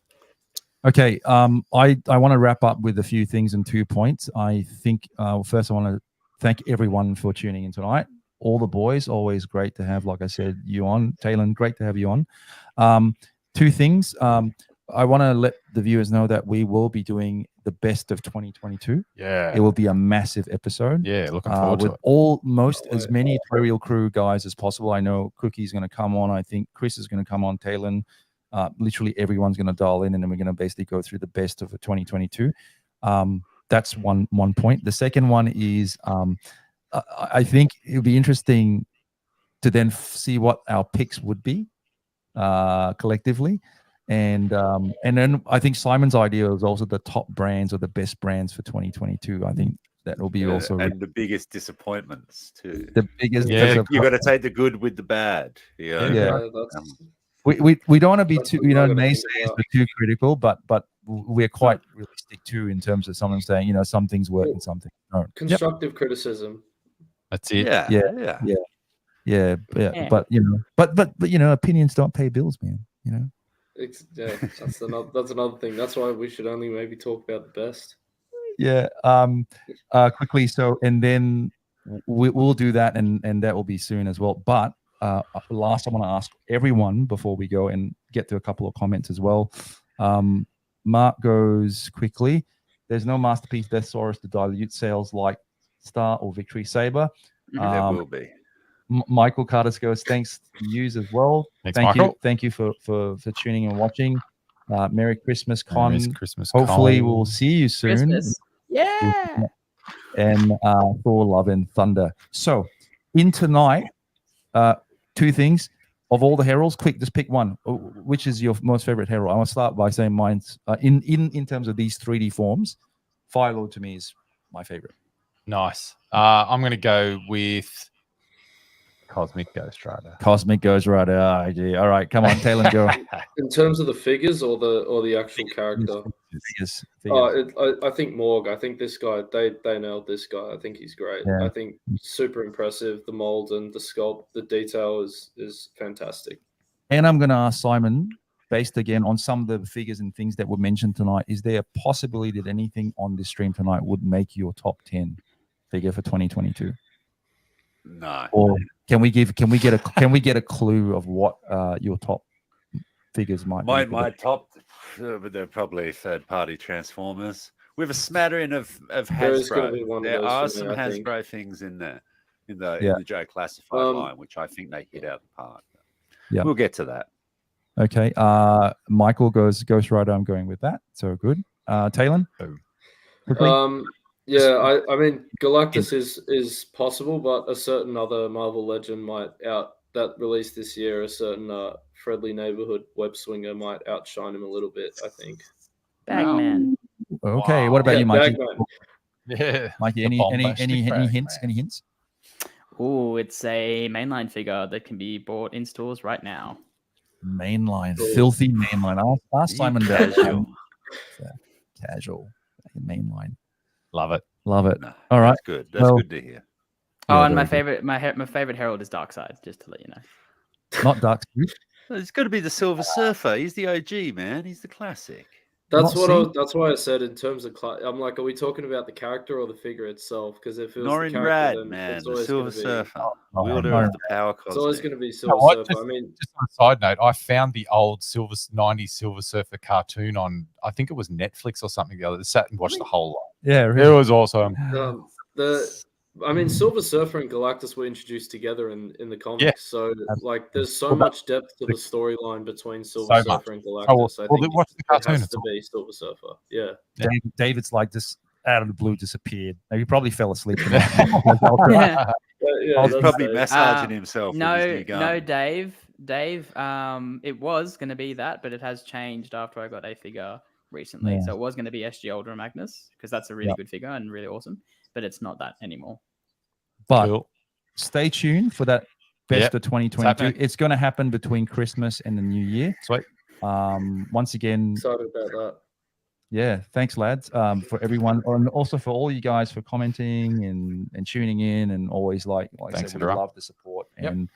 Okay. I want to wrap up with a few things and 2 points. I think first I want to thank everyone for tuning in tonight. All the boys, always great to have, like I said, you on. Talon, great to have you on. 2 things. I want to let the viewers know that we will be doing the best of 2022. Yeah. It will be a massive episode. Yeah, looking forward to it. As many Tutorial Crew guys as possible. I know Cookie's going to come on. I think Chris is going to come on. Talon. Literally everyone's going to dial in, and then we're going to basically go through the best of 2022. That's one point. The second one is I think it would be interesting to then see what our picks would be collectively. And then I think Simon's idea was also the top brands or the best brands for 2022. I think that will be also and the biggest disappointments too. The biggest. You got to take the good with the bad. Yeah. We don't want to be too naysayers but too critical, but we're quite realistic too in terms of someone saying some things work and some things don't. Constructive criticism. That's it. Yeah. But opinions don't pay bills, man. That's another thing. That's why we should only maybe talk about the best. Yeah. Quickly. So, and then we'll do that, and that will be soon as well. But last, I want to ask everyone before we go and get to a couple of comments as well. Mark goes quickly. There's no masterpiece Death Saurus to dilute sales like Star or Victory Saber. There will be. Michael Carter goes, thanks to you as well. Thank you for tuning and watching. Merry Christmas, Con. Merry Christmas, Hopefully we'll see you soon. Christmas. Yeah. And Thor, Love and Thunder. So in tonight, 2 things. Of all the heralds, quick, just pick one. Which is your most favorite herald? I want to start by saying mine's in terms of these 3D forms. Firelord to me is my favorite. Nice. I'm going to go with Cosmic Ghost Rider. Cosmic Ghost Rider. Oh, gee. All right, come on, Talon, go. In terms of the figures or the actual character? Figures. I think Morg. I think this guy, they nailed this guy. I think he's great. Yeah. I think super impressive. The mold and the sculpt, the detail is fantastic. And I'm going to ask Simon, based again on some of the figures and things that were mentioned tonight, is there a possibility that anything on this stream tonight would make your top 10 figure for 2022? No. Or can we get a clue of what your top figures might be? My top, they're probably third-party Transformers with a smattering of Hasbro. There are some Hasbro things in there in the Joe Classified line, which I think they hit out the park. Yeah, we'll get to that. Okay. Michael goes Ghost Rider. I'm going with that. So good. Talon? Yeah, I mean Galactus is possible, but a certain other Marvel legend might that released this year, a certain friendly neighborhood web swinger might outshine him a little bit. I think. Bagman. Okay, Wow. what about Yeah, you, Mikey? Bagman. Yeah. Mikey, The any bombastic hints? Bagman. Any hints? Oh, it's a mainline figure that can be bought in stores right now. Mainline, Cool. filthy mainline. Ask You Simon casual. Casual mainline. Love it. Love it. No, All right. that's good. That's Well, good to hear. Oh, Yeah, and my very good. favorite, my favorite herald is Darkside. Just to let you know. Not Dark. It's got to be the Silver Surfer. He's the OG, man. He's the classic. That's Not what seen- that's why I said in terms of I'm like, are we talking about the character or the figure itself? Because if it was the Norin character, Rad, then man. it's The always Silver going to be. Surfer. Oh, Wielder Norin of the power It's always cosmic. going to be You know Silver what? Surfer. Just, I mean, just on a side note, I found the old 90s Silver Surfer cartoon on, I think it was Netflix or something the other. Sat and watched the whole lot. Yeah, It really. was awesome. I mean, Silver Surfer and Galactus were introduced together in the comics, Yeah. so like, there's so Well, much depth to the storyline between Silver So Surfer much. and Galactus. I Well, think watch the it cartoon. has It's to be Silver Surfer. Yeah. David's like just out of the blue disappeared. He probably fell asleep tonight. Yeah. Yeah, He's that's probably Dave. massaging himself with his No, new gun. no, Dave. It was going to be that, but it has changed after I got a figure recently. Yeah. So it was going to be SG Ultra Magnus because that's a really Yeah. good figure and really awesome, but it's not that anymore. But Cool. stay tuned for that best Yep. of 2022. happening. It's going to happen between Christmas and the New Year. Sweet. Once again, Excited about that. yeah, thanks, lads, for everyone, and also for all you guys for commenting and tuning in, and always like I Thanks, said, we everyone. love the support. Yep. And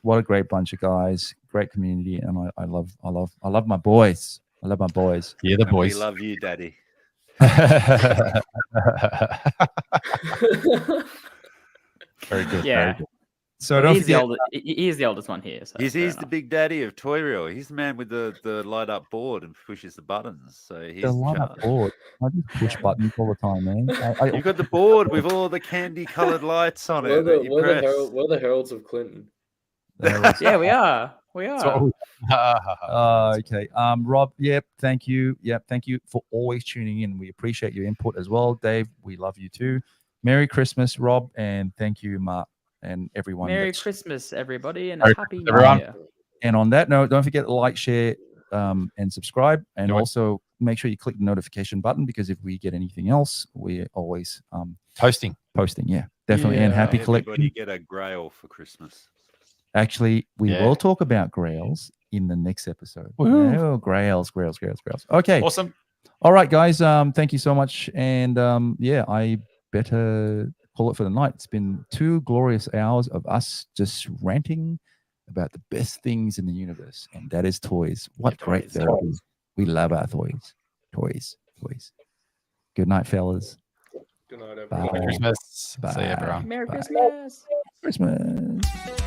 what a great bunch of guys, great community, and I love my boys. I love my boys. Yeah, the And we boys. love you, Daddy. Very good. Yeah. Very good. So don't He's the forget, oldest. He's the oldest one here. So He's fair the enough. big daddy of Toy Reel. He's the man with the light up board and pushes the buttons. So he's the in line up charge. board. I just push buttons all the time, man. You've got the board with all the candy colored lights on We're it that you press. the heralds of Clinton. Yeah, we are. We are. So- Okay. Rob, yep, thank you. Yep, thank you for always tuning in. We appreciate your input as well. Dave, we love you too. Merry Christmas, Rob, and thank you, Mark, and everyone. Merry that's- Christmas, everybody, and Merry a happy Christmas, New everyone. Year. And on that note, don't forget to like, share, and subscribe, and Do it. also make sure you click the notification button, because if we get anything else, we're always Posting. posting. Yeah, definitely. And Yeah. happy Everybody collecting. get a grail for Christmas. Actually, we Yeah. will talk about grails in the next episode. Woohoo. Oh, grails. Okay. Awesome. All right, guys. Thank you so much. And yeah, I better call it for the night. It's been 2 glorious hours of us just ranting about the best things in the universe, and that is toys. What Yeah, great toys. therapy. We love our toys. Toys. Good night, fellas. Good night, everyone. Bye. Merry Christmas. See you, Bye. everyone. Merry Bye. Christmas. Christmas.